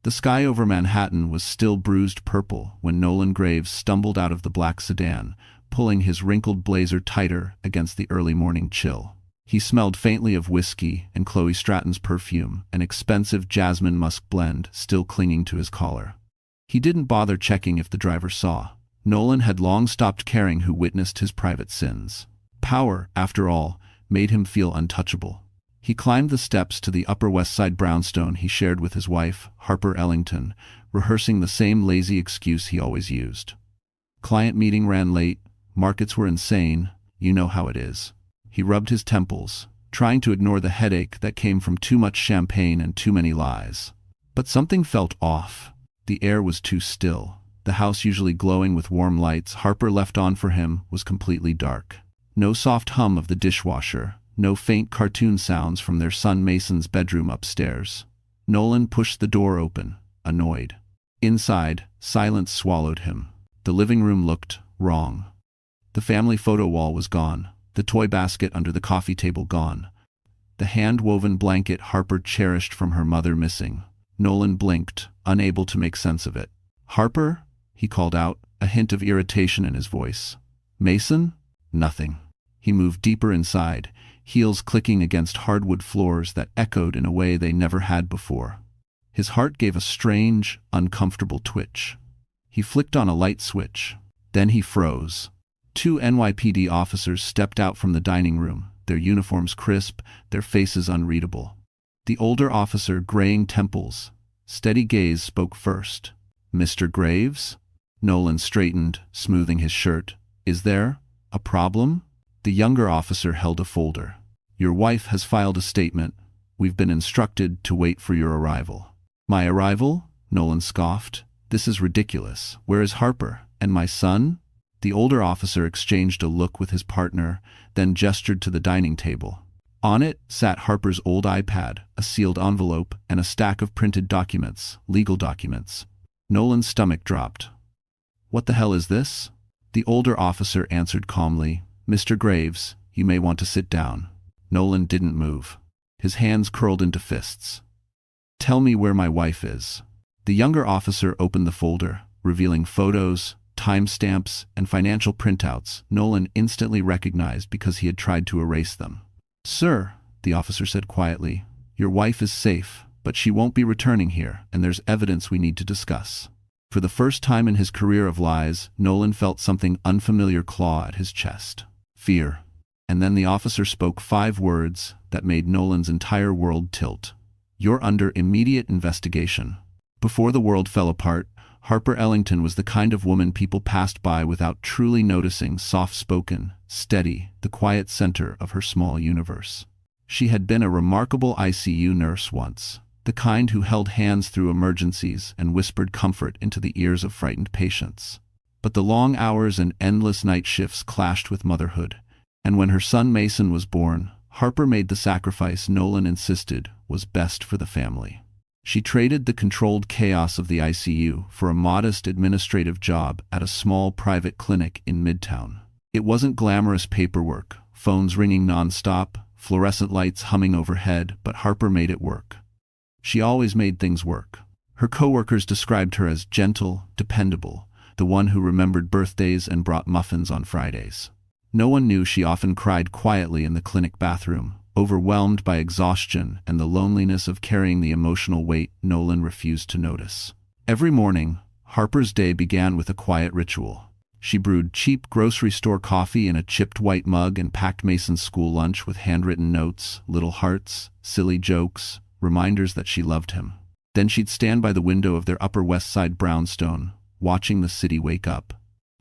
The sky over Manhattan was still bruised purple when Nolan Graves stumbled out of the black sedan, pulling his wrinkled blazer tighter against the early morning chill. He smelled faintly of whiskey and Chloe Stratton's perfume, an expensive jasmine musk blend still clinging to his collar. He didn't bother checking if the driver saw. Nolan had long stopped caring who witnessed his private sins. Power, after all, made him feel untouchable. He climbed the steps to the Upper West Side brownstone he shared with his wife, Harper Ellington, rehearsing the same lazy excuse he always used. Client meeting ran late, markets were insane, you know how it is. He rubbed his temples, trying to ignore the headache that came from too much champagne and too many lies. But something felt off. The air was too still. The house, usually glowing with warm lights Harper left on for him, was completely dark. No soft hum of the dishwasher, no faint cartoon sounds from their son Mason's bedroom upstairs. Nolan pushed the door open, annoyed. Inside, silence swallowed him. The living room looked wrong. The family photo wall was gone, the toy basket under the coffee table gone, the hand-woven blanket Harper cherished from her mother missing. Nolan blinked, unable to make sense of it. "Harper?" he called out, a hint of irritation in his voice. "Mason?" Nothing. He moved deeper inside, heels clicking against hardwood floors that echoed in a way they never had before. His heart gave a strange, uncomfortable twitch. He flicked on a light switch. Then he froze. Two NYPD officers stepped out from the dining room, their uniforms crisp, their faces unreadable. The older officer, graying temples, steady gaze, spoke first. "Mr. Graves?" Nolan straightened, smoothing his shirt. "Is there a problem?" The younger officer held a folder. "Your wife has filed a statement. We've been instructed to wait for your arrival." "My arrival?" Nolan scoffed. "This is ridiculous. Where is Harper? And my son?" The older officer exchanged a look with his partner, then gestured to the dining table. On it sat Harper's old iPad, a sealed envelope, and a stack of printed documents, legal documents. Nolan's stomach dropped. "What the hell is this?" The older officer answered calmly, "Mr. Graves, you may want to sit down." Nolan didn't move. His hands curled into fists. "Tell me where my wife is." The younger officer opened the folder, revealing photos, timestamps, and financial printouts Nolan instantly recognized because he had tried to erase them. "Sir," the officer said quietly, "your wife is safe, but she won't be returning here, and there's evidence we need to discuss." For the first time in his career of lies, Nolan felt something unfamiliar claw at his chest. Fear. And then the officer spoke 5 words that made Nolan's entire world tilt. "You're under immediate investigation." Before the world fell apart, Harper Ellington was the kind of woman people passed by without truly noticing, soft-spoken, steady, the quiet center of her small universe. She had been a remarkable ICU nurse once, the kind who held hands through emergencies and whispered comfort into the ears of frightened patients. But the long hours and endless night shifts clashed with motherhood, and when her son Mason was born, Harper made the sacrifice Nolan insisted was best for the family. She traded the controlled chaos of the ICU for a modest administrative job at a small private clinic in Midtown. It wasn't glamorous paperwork, phones ringing nonstop, fluorescent lights humming overhead, but Harper made it work. She always made things work. Her coworkers described her as gentle, dependable, the one who remembered birthdays and brought muffins on Fridays. No one knew she often cried quietly in the clinic bathroom, overwhelmed by exhaustion and the loneliness of carrying the emotional weight Nolan refused to notice. Every morning, Harper's day began with a quiet ritual. She brewed cheap grocery store coffee in a chipped white mug and packed Mason's school lunch with handwritten notes, little hearts, silly jokes, reminders that she loved him. Then she'd stand by the window of their Upper West Side brownstone, watching the city wake up.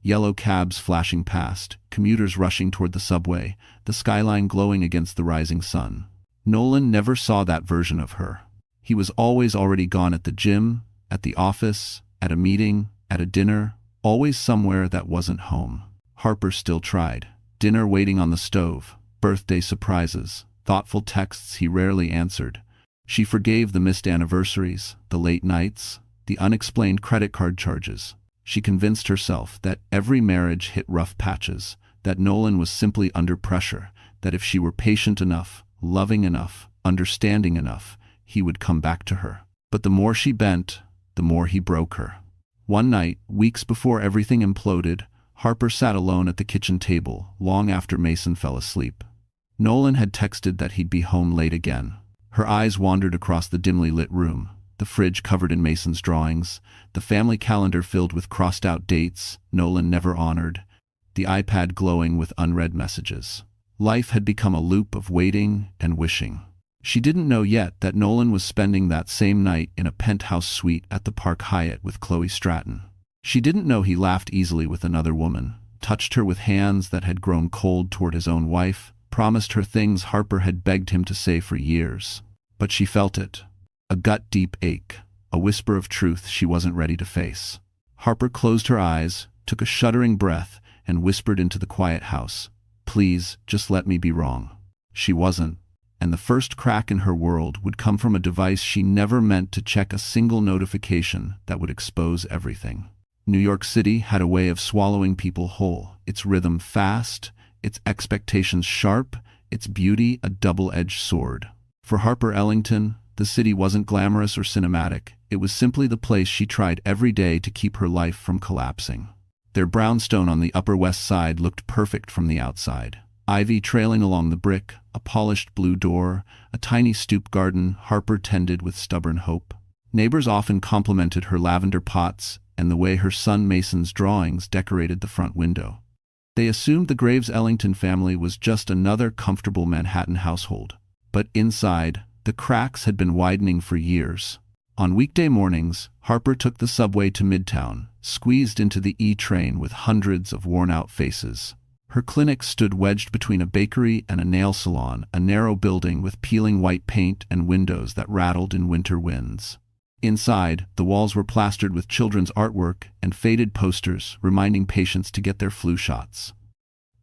Yellow cabs flashing past, commuters rushing toward the subway, the skyline glowing against the rising sun. Nolan never saw that version of her. He was always already gone at the gym, at the office, at a meeting, at a dinner, always somewhere that wasn't home. Harper still tried. Dinner waiting on the stove, birthday surprises, thoughtful texts he rarely answered. She forgave the missed anniversaries, the late nights, the unexplained credit card charges. She convinced herself that every marriage hit rough patches, that Nolan was simply under pressure, that if she were patient enough, loving enough, understanding enough, he would come back to her. But the more she bent, the more he broke her. One night, weeks before everything imploded, Harper sat alone at the kitchen table, long after Mason fell asleep. Nolan had texted that he'd be home late again. Her eyes wandered across the dimly lit room, the fridge covered in Mason's drawings, the family calendar filled with crossed-out dates Nolan never honored, the iPad glowing with unread messages. Life had become a loop of waiting and wishing. She didn't know yet that Nolan was spending that same night in a penthouse suite at the Park Hyatt with Chloe Stratton. She didn't know he laughed easily with another woman, touched her with hands that had grown cold toward his own wife, promised her things Harper had begged him to say for years. But she felt it. A gut-deep ache, a whisper of truth she wasn't ready to face. Harper closed her eyes, took a shuddering breath, and whispered into the quiet house, "Please, just let me be wrong." She wasn't, and the first crack in her world would come from a device she never meant to check a single notification that would expose everything. New York City had a way of swallowing people whole, its rhythm fast, its expectations sharp, its beauty a double-edged sword. For Harper Ellington, the city wasn't glamorous or cinematic. It was simply the place she tried every day to keep her life from collapsing. Their brownstone on the Upper West Side looked perfect from the outside. Ivy trailing along the brick, a polished blue door, a tiny stoop garden Harper tended with stubborn hope. Neighbors often complimented her lavender pots and the way her son Mason's drawings decorated the front window. They assumed the Graves Ellington family was just another comfortable Manhattan household. But inside, the cracks had been widening for years. On weekday mornings, Harper took the subway to Midtown, squeezed into the E train with hundreds of worn-out faces. Her clinic stood wedged between a bakery and a nail salon, a narrow building with peeling white paint and windows that rattled in winter winds. Inside, the walls were plastered with children's artwork and faded posters reminding patients to get their flu shots.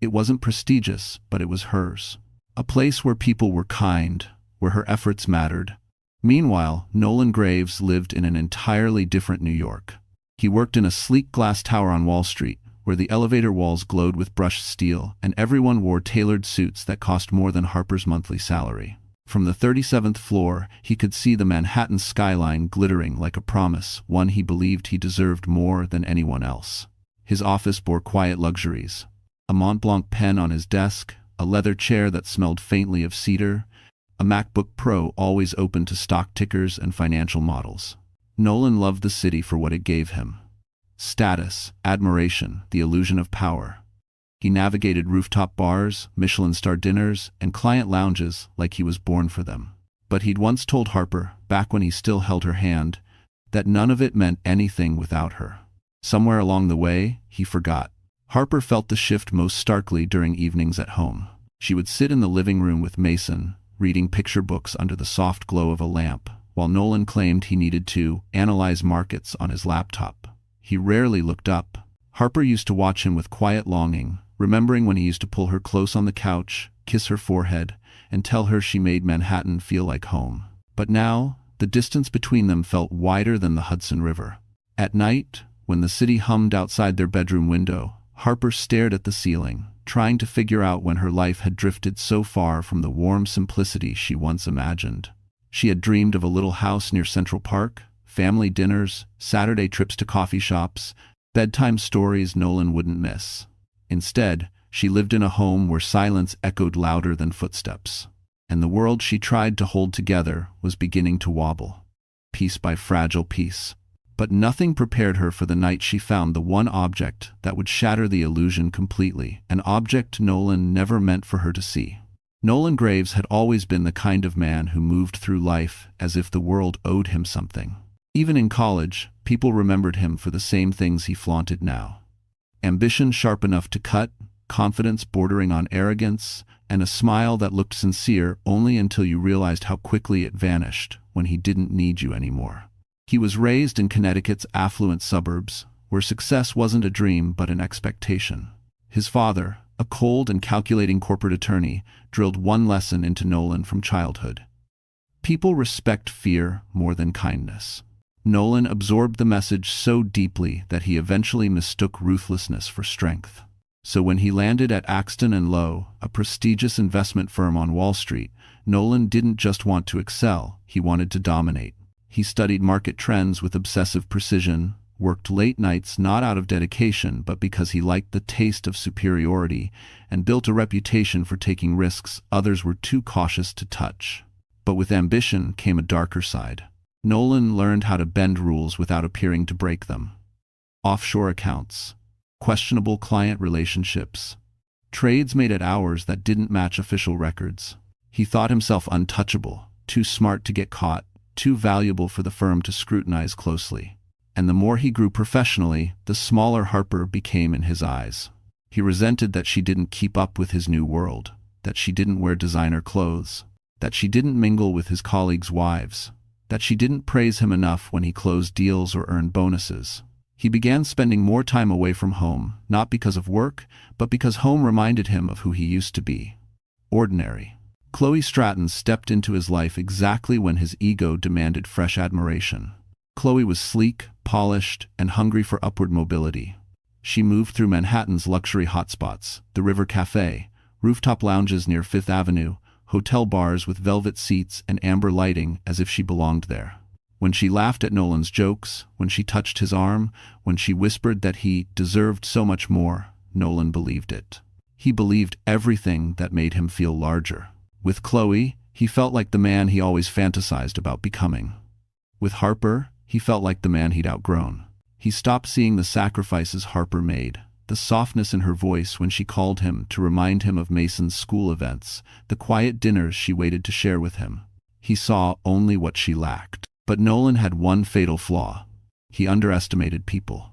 It wasn't prestigious, but it was hers. A place where people were kind, where her efforts mattered. Meanwhile, Nolan Graves lived in an entirely different New York. He worked in a sleek glass tower on Wall Street, where the elevator walls glowed with brushed steel, and everyone wore tailored suits that cost more than Harper's monthly salary. From the 37th floor, he could see the Manhattan skyline glittering like a promise, one he believed he deserved more than anyone else. His office bore quiet luxuries. A Mont Blanc pen on his desk, a leather chair that smelled faintly of cedar, a MacBook Pro always open to stock tickers and financial models. Nolan loved the city for what it gave him. Status, admiration, the illusion of power. He navigated rooftop bars, Michelin-star dinners, and client lounges like he was born for them. But he'd once told Harper, back when he still held her hand, that none of it meant anything without her. Somewhere along the way, he forgot. Harper felt the shift most starkly during evenings at home. She would sit in the living room with Mason, reading picture books under the soft glow of a lamp, while Nolan claimed he needed to analyze markets on his laptop. He rarely looked up. Harper used to watch him with quiet longing, remembering when he used to pull her close on the couch, kiss her forehead, and tell her she made Manhattan feel like home. But now, the distance between them felt wider than the Hudson River. At night, when the city hummed outside their bedroom window, Harper stared at the ceiling, trying to figure out when her life had drifted so far from the warm simplicity she once imagined. She had dreamed of a little house near Central Park, family dinners, Saturday trips to coffee shops, bedtime stories Nolan wouldn't miss. Instead, she lived in a home where silence echoed louder than footsteps, and the world she tried to hold together was beginning to wobble, piece by fragile piece. But nothing prepared her for the night she found the one object that would shatter the illusion completely, an object Nolan never meant for her to see. Nolan Graves had always been the kind of man who moved through life as if the world owed him something. Even in college, people remembered him for the same things he flaunted now. Ambition sharp enough to cut, confidence bordering on arrogance, and a smile that looked sincere only until you realized how quickly it vanished when he didn't need you anymore. He was raised in Connecticut's affluent suburbs, where success wasn't a dream but an expectation. His father, a cold and calculating corporate attorney, drilled one lesson into Nolan from childhood. People respect fear more than kindness. Nolan absorbed the message so deeply that he eventually mistook ruthlessness for strength. So when he landed at Axton & Lowe, a prestigious investment firm on Wall Street, Nolan didn't just want to excel, he wanted to dominate. He studied market trends with obsessive precision, worked late nights not out of dedication but because he liked the taste of superiority, and built a reputation for taking risks others were too cautious to touch. But with ambition came a darker side. Nolan learned how to bend rules without appearing to break them. Offshore accounts, questionable client relationships, trades made at hours that didn't match official records. He thought himself untouchable, too smart to get caught, too valuable for the firm to scrutinize closely. And the more he grew professionally, the smaller Harper became in his eyes. He resented that she didn't keep up with his new world, that she didn't wear designer clothes, that she didn't mingle with his colleagues' wives, that she didn't praise him enough when he closed deals or earned bonuses. He began spending more time away from home, not because of work, but because home reminded him of who he used to be. Ordinary. Chloe Stratton stepped into his life exactly when his ego demanded fresh admiration. Chloe was sleek, polished, and hungry for upward mobility. She moved through Manhattan's luxury hotspots, the River Café, rooftop lounges near Fifth Avenue, hotel bars with velvet seats and amber lighting as if she belonged there. When she laughed at Nolan's jokes, when she touched his arm, when she whispered that he deserved so much more, Nolan believed it. He believed everything that made him feel larger. With Chloe, he felt like the man he always fantasized about becoming. With Harper, he felt like the man he'd outgrown. He stopped seeing the sacrifices Harper made, the softness in her voice when she called him to remind him of Mason's school events, the quiet dinners she waited to share with him. He saw only what she lacked. But Nolan had one fatal flaw. He underestimated people.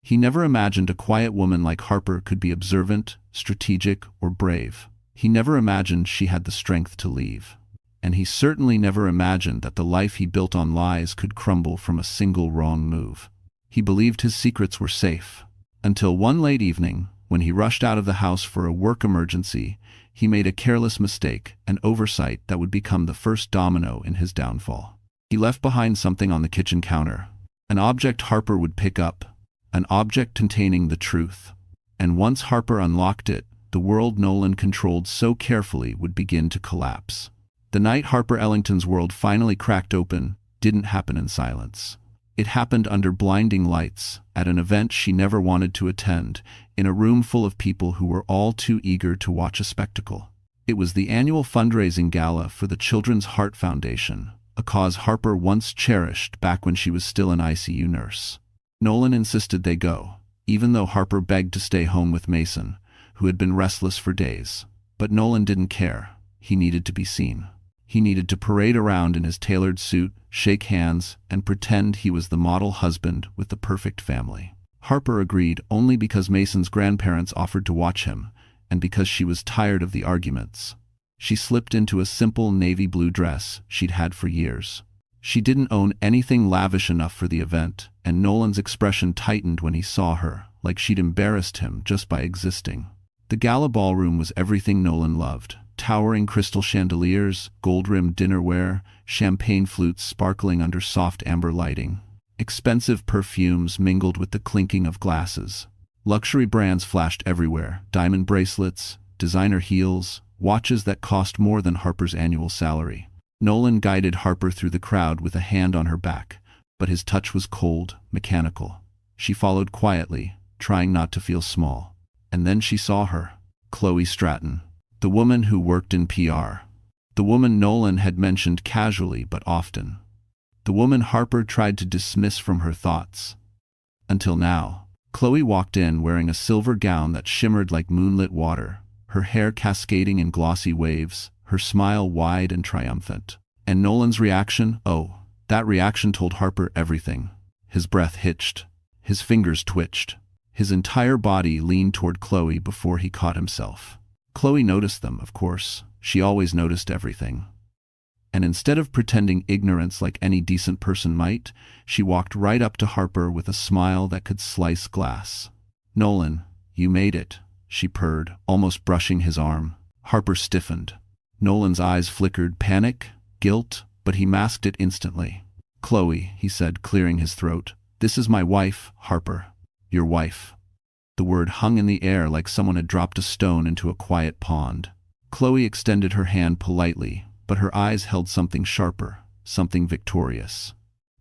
He never imagined a quiet woman like Harper could be observant, strategic, or brave. He never imagined she had the strength to leave. And he certainly never imagined that the life he built on lies could crumble from a single wrong move. He believed his secrets were safe. Until one late evening, when he rushed out of the house for a work emergency, he made a careless mistake, an oversight that would become the first domino in his downfall. He left behind something on the kitchen counter, an object Harper would pick up, an object containing the truth. And once Harper unlocked it, the world Nolan controlled so carefully would begin to collapse. The night Harper Ellington's world finally cracked open didn't happen in silence. It happened under blinding lights, at an event she never wanted to attend, in a room full of people who were all too eager to watch a spectacle. It was the annual fundraising gala for the Children's Heart Foundation, a cause Harper once cherished back when she was still an ICU nurse. Nolan insisted they go, even though Harper begged to stay home with Mason, who had been restless for days. But Nolan didn't care. He needed to be seen. He needed to parade around in his tailored suit, shake hands, and pretend he was the model husband with the perfect family. Harper agreed only because Mason's grandparents offered to watch him, and because she was tired of the arguments. She slipped into a simple navy blue dress she'd had for years. She didn't own anything lavish enough for the event, and Nolan's expression tightened when he saw her, like she'd embarrassed him just by existing. The gala ballroom was everything Nolan loved. Towering crystal chandeliers, gold-rimmed dinnerware, champagne flutes sparkling under soft amber lighting. Expensive perfumes mingled with the clinking of glasses. Luxury brands flashed everywhere, diamond bracelets, designer heels, watches that cost more than Harper's annual salary. Nolan guided Harper through the crowd with a hand on her back, but his touch was cold, mechanical. She followed quietly, trying not to feel small. And then she saw her, Chloe Stratton, the woman who worked in PR. The woman Nolan had mentioned casually but often. The woman Harper tried to dismiss from her thoughts. Until now. Chloe walked in wearing a silver gown that shimmered like moonlit water, her hair cascading in glossy waves, her smile wide and triumphant. And Nolan's reaction? Oh, that reaction told Harper everything. His breath hitched. His fingers twitched. His entire body leaned toward Chloe before he caught himself. Chloe noticed them, of course. She always noticed everything. And instead of pretending ignorance like any decent person might, she walked right up to Harper with a smile that could slice glass. "Nolan, you made it," she purred, almost brushing his arm. Harper stiffened. Nolan's eyes flickered panic, guilt, but he masked it instantly. "Chloe," he said, clearing his throat. "This is my wife, Harper. Your wife." The word hung in the air like someone had dropped a stone into a quiet pond. Chloe extended her hand politely, but her eyes held something sharper, something victorious.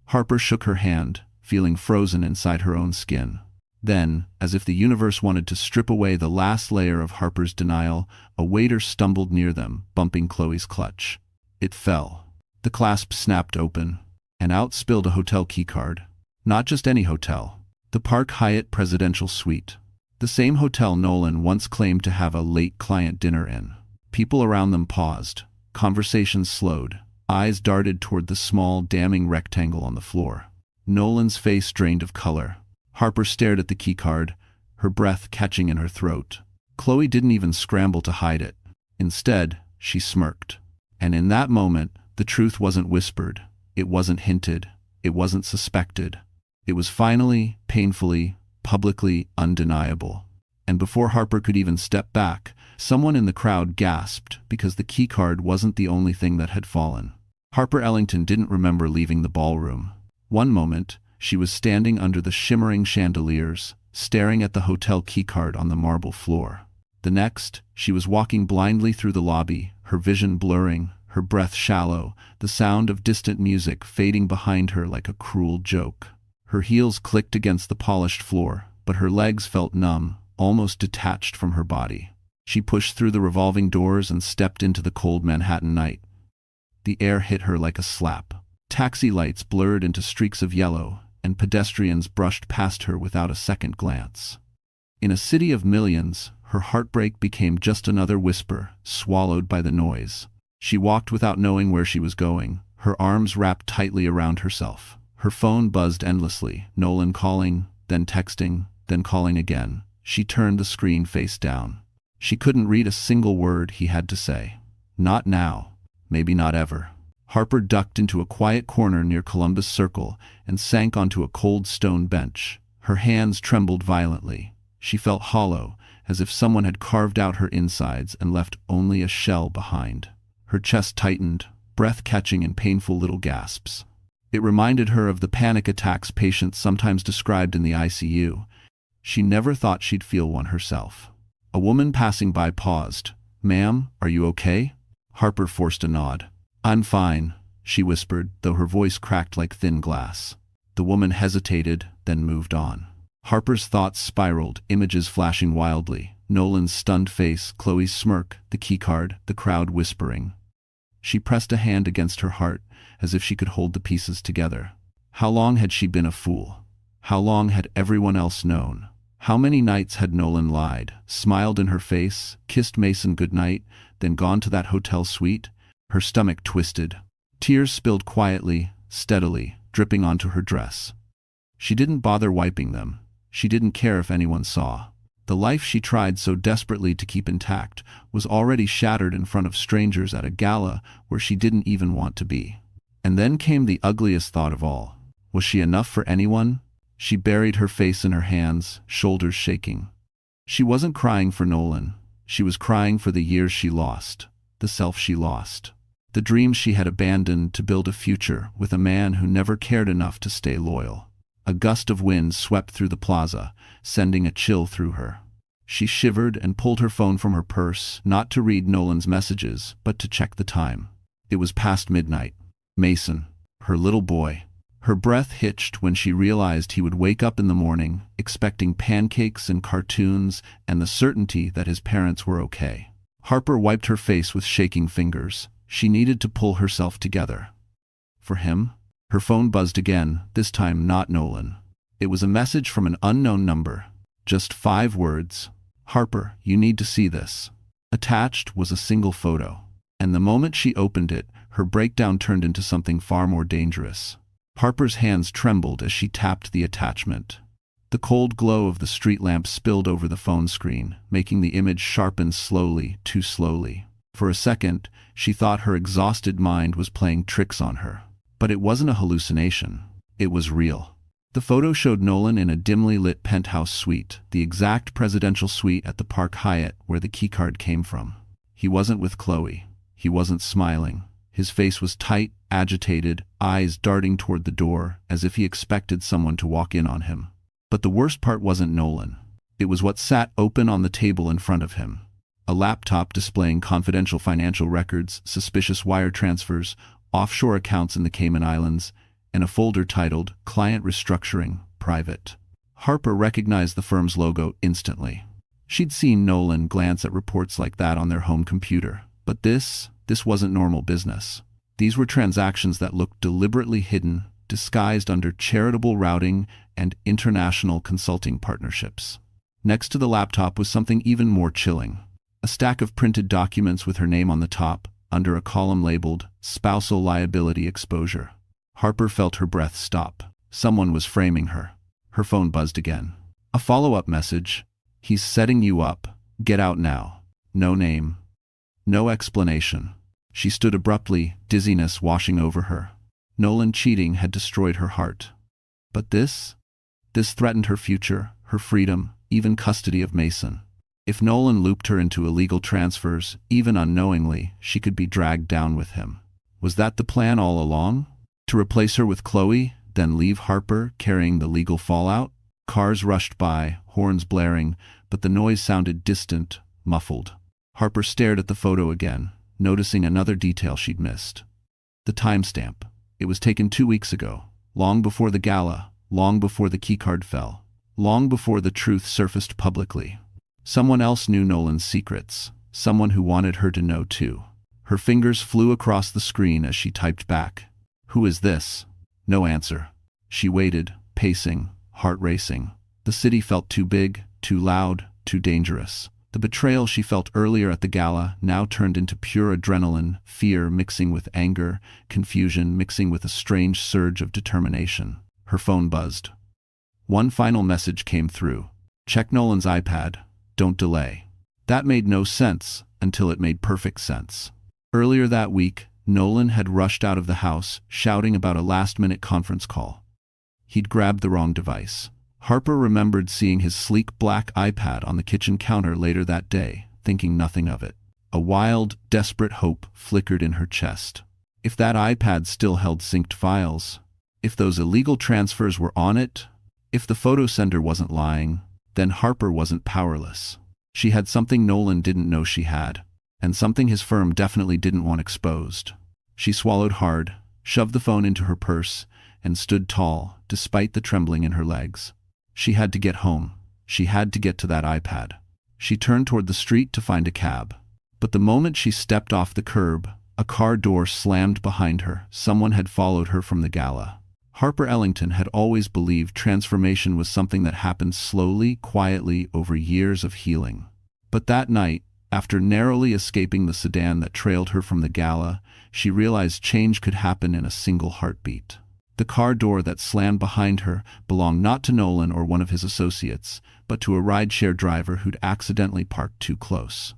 Harper shook her hand, feeling frozen inside her own skin. Then, as if the universe wanted to strip away the last layer of Harper's denial, a waiter stumbled near them, bumping Chloe's clutch. It fell. The clasp snapped open, and out spilled a hotel keycard. Not just any hotel. The Park Hyatt Presidential Suite. The same hotel Nolan once claimed to have a late client dinner in. People around them paused. Conversations slowed. Eyes darted toward the small, damning rectangle on the floor. Nolan's face drained of color. Harper stared at the keycard, her breath catching in her throat. Chloe didn't even scramble to hide it. Instead, she smirked. And in that moment, the truth wasn't whispered. It wasn't hinted. It wasn't suspected. It was finally, painfully, publicly undeniable. And before Harper could even step back, someone in the crowd gasped because the keycard wasn't the only thing that had fallen. Harper Ellington didn't remember leaving the ballroom. One moment, she was standing under the shimmering chandeliers, staring at the hotel keycard on the marble floor. The next, she was walking blindly through the lobby, her vision blurring, her breath shallow, the sound of distant music fading behind her like a cruel joke. Her heels clicked against the polished floor, but her legs felt numb, almost detached from her body. She pushed through the revolving doors and stepped into the cold Manhattan night. The air hit her like a slap. Taxi lights blurred into streaks of yellow, and pedestrians brushed past her without a second glance. In a city of millions, her heartbreak became just another whisper, swallowed by the noise. She walked without knowing where she was going, her arms wrapped tightly around herself. Her phone buzzed endlessly, Nolan calling, then texting, then calling again. She turned the screen face down. She couldn't read a single word he had to say. Not now. Maybe not ever. Harper ducked into a quiet corner near Columbus Circle and sank onto a cold stone bench. Her hands trembled violently. She felt hollow, as if someone had carved out her insides and left only a shell behind. Her chest tightened, breath catching in painful little gasps. It reminded her of the panic attacks patients sometimes described in the ICU. She never thought she'd feel one herself. A woman passing by paused. "Ma'am, are you okay?" Harper forced a nod. "I'm fine," she whispered, though her voice cracked like thin glass. The woman hesitated, then moved on. Harper's thoughts spiraled, images flashing wildly. Nolan's stunned face, Chloe's smirk, the keycard, the crowd whispering. She pressed a hand against her heart, as if she could hold the pieces together. How long had she been a fool? How long had everyone else known? How many nights had Nolan lied, smiled in her face, kissed Mason goodnight, then gone to that hotel suite? Her stomach twisted. Tears spilled quietly, steadily, dripping onto her dress. She didn't bother wiping them. She didn't care if anyone saw. The life she tried so desperately to keep intact was already shattered in front of strangers at a gala where she didn't even want to be. And then came the ugliest thought of all. Was she enough for anyone? She buried her face in her hands, shoulders shaking. She wasn't crying for Nolan. She was crying for the years she lost, the self she lost, the dreams she had abandoned to build a future with a man who never cared enough to stay loyal. A gust of wind swept through the plaza, sending a chill through her. She shivered and pulled her phone from her purse, not to read Nolan's messages, but to check the time. It was past midnight. Mason, her little boy. Her breath hitched when she realized he would wake up in the morning, expecting pancakes and cartoons and the certainty that his parents were okay. Harper wiped her face with shaking fingers. She needed to pull herself together. For him? Her phone buzzed again, this time not Nolan. It was a message from an unknown number. Just 5 words. "Harper, you need to see this." Attached was a single photo. And the moment she opened it, her breakdown turned into something far more dangerous. Harper's hands trembled as she tapped the attachment. The cold glow of the street lamp spilled over the phone screen, making the image sharpen slowly, too slowly. For a second, she thought her exhausted mind was playing tricks on her. But it wasn't a hallucination. It was real. The photo showed Nolan in a dimly lit penthouse suite, the exact presidential suite at the Park Hyatt where the keycard came from. He wasn't with Chloe. He wasn't smiling. His face was tight, agitated, eyes darting toward the door, as if he expected someone to walk in on him. But the worst part wasn't Nolan. It was what sat open on the table in front of him. A laptop displaying confidential financial records, suspicious wire transfers, offshore accounts in the Cayman Islands, and a folder titled Client Restructuring, Private. Harper recognized the firm's logo instantly. She'd seen Nolan glance at reports like that on their home computer. But this wasn't normal business. These were transactions that looked deliberately hidden, disguised under charitable routing and international consulting partnerships. Next to the laptop was something even more chilling. A stack of printed documents with her name on the top, under a column labeled Spousal Liability Exposure. Harper felt her breath stop. Someone was framing her. Her phone buzzed again. A follow-up message. He's setting you up. Get out now. No name. No explanation. She stood abruptly, dizziness washing over her. Nolan cheating had destroyed her heart. But this threatened her future, her freedom, even custody of Mason. If Nolan looped her into illegal transfers, even unknowingly, she could be dragged down with him. Was that the plan all along? To replace her with Chloe, then leave Harper carrying the legal fallout? Cars rushed by, horns blaring, but the noise sounded distant, muffled. Harper stared at the photo again, noticing another detail she'd missed. The timestamp. It was taken 2 weeks ago, long before the gala, long before the keycard fell, long before the truth surfaced publicly. Someone else knew Nolan's secrets, someone who wanted her to know too. Her fingers flew across the screen as she typed back. Who is this? No answer. She waited, pacing, heart racing. The city felt too big, too loud, too dangerous. The betrayal she felt earlier at the gala now turned into pure adrenaline, fear mixing with anger, confusion mixing with a strange surge of determination. Her phone buzzed. One final message came through. Check Nolan's iPad. Don't delay. That made no sense until it made perfect sense. Earlier that week, Nolan had rushed out of the house, shouting about a last-minute conference call. He'd grabbed the wrong device. Harper remembered seeing his sleek black iPad on the kitchen counter later that day, thinking nothing of it. A wild, desperate hope flickered in her chest. If that iPad still held synced files, if those illegal transfers were on it, if the photo sender wasn't lying, then Harper wasn't powerless. She had something Nolan didn't know she had, and something his firm definitely didn't want exposed. She swallowed hard, shoved the phone into her purse, and stood tall, despite the trembling in her legs. She had to get home. She had to get to that iPad. She turned toward the street to find a cab. But the moment she stepped off the curb, a car door slammed behind her. Someone had followed her from the gala. Harper Ellington had always believed transformation was something that happened slowly, quietly, over years of healing. But that night, after narrowly escaping the sedan that trailed her from the gala, she realized change could happen in a single heartbeat. The car door that slammed behind her belonged not to Nolan or one of his associates, but to a rideshare driver who'd accidentally parked too close.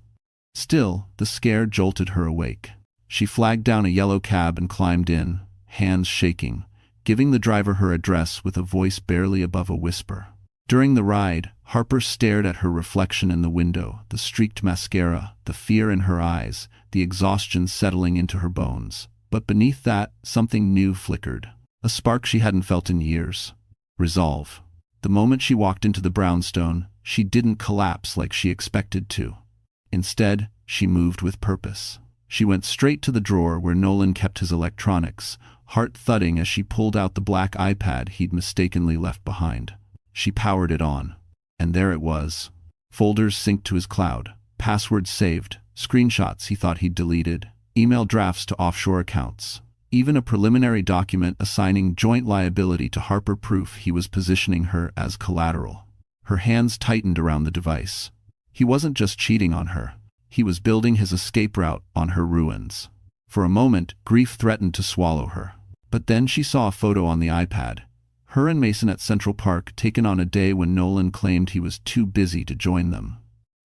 Still, the scare jolted her awake. She flagged down a yellow cab and climbed in, hands shaking, giving the driver her address with a voice barely above a whisper. During the ride, Harper stared at her reflection in the window, the streaked mascara, the fear in her eyes, the exhaustion settling into her bones. But beneath that, something new flickered. A spark she hadn't felt in years. Resolve. The moment she walked into the brownstone, she didn't collapse like she expected to. Instead, she moved with purpose. She went straight to the drawer where Nolan kept his electronics, heart thudding as she pulled out the black iPad he'd mistakenly left behind. She powered it on. And there it was. Folders synced to his cloud, passwords saved, screenshots he thought he'd deleted, email drafts to offshore accounts. Even a preliminary document assigning joint liability to Harper, proof he was positioning her as collateral. Her hands tightened around the device. He wasn't just cheating on her. He was building his escape route on her ruins. For a moment, grief threatened to swallow her. But then she saw a photo on the iPad. Her and Mason at Central Park, taken on a day when Nolan claimed he was too busy to join them.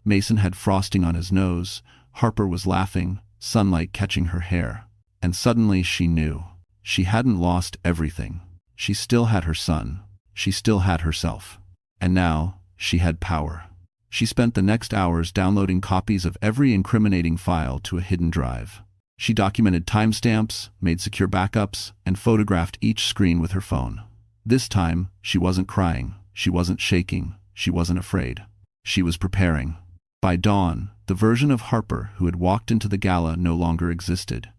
Mason had frosting on his nose. Harper was laughing, sunlight catching her hair. And suddenly she knew. She hadn't lost everything. She still had her son. She still had herself. And now, she had power. She spent the next hours downloading copies of every incriminating file to a hidden drive. She documented timestamps, made secure backups, and photographed each screen with her phone. This time, she wasn't crying. She wasn't shaking. She wasn't afraid. She was preparing. By dawn, the version of Harper who had walked into the gala no longer existed.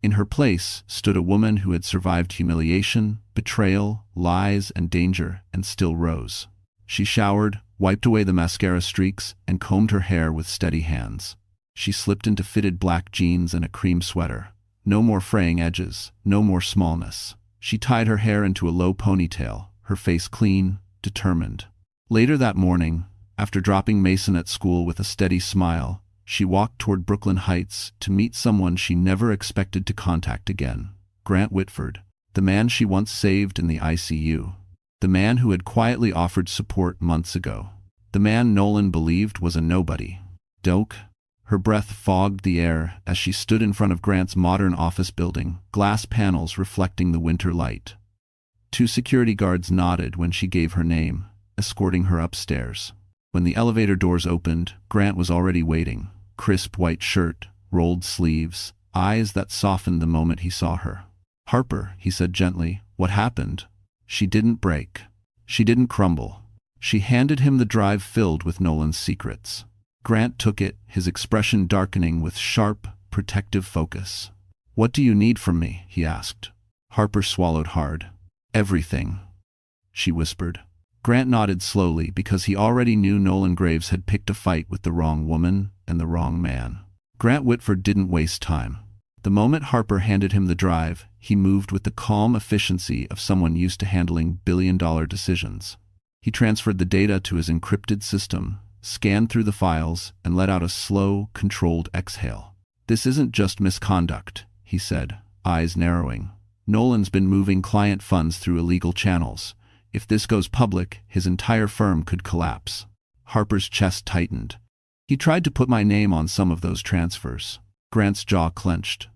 In her place stood a woman who had survived humiliation, betrayal, lies, and danger, and still rose. She showered, wiped away the mascara streaks, and combed her hair with steady hands. She slipped into fitted black jeans and a cream sweater. No more fraying edges, no more smallness. She tied her hair into a low ponytail, her face clean, determined. Later that morning, after dropping Mason at school with a steady smile, she walked toward Brooklyn Heights to meet someone she never expected to contact again. Grant Whitford, the man she once saved in the ICU. The man who had quietly offered support months ago. The man Nolan believed was a nobody. Doak. Her breath fogged the air as she stood in front of Grant's modern office building, glass panels reflecting the winter light. 2 security guards nodded when she gave her name, escorting her upstairs. When the elevator doors opened, Grant was already waiting. Crisp white shirt, rolled sleeves, eyes that softened the moment he saw her. "Harper," he said gently, "what happened?" She didn't break. She didn't crumble. She handed him the drive filled with Nolan's secrets. Grant took it, his expression darkening with sharp, protective focus. "What do you need from me?" he asked. Harper swallowed hard. "Everything," she whispered. Grant nodded slowly because he already knew Nolan Graves had picked a fight with the wrong woman and the wrong man. Grant Whitford didn't waste time. The moment Harper handed him the drive, he moved with the calm efficiency of someone used to handling billion-dollar decisions. He transferred the data to his encrypted system, scanned through the files, and let out a slow, controlled exhale. "This isn't just misconduct," he said, eyes narrowing. "Nolan's been moving client funds through illegal channels. If this goes public, his entire firm could collapse." Harper's chest tightened. "He tried to put my name on some of those transfers." Grant's jaw clenched.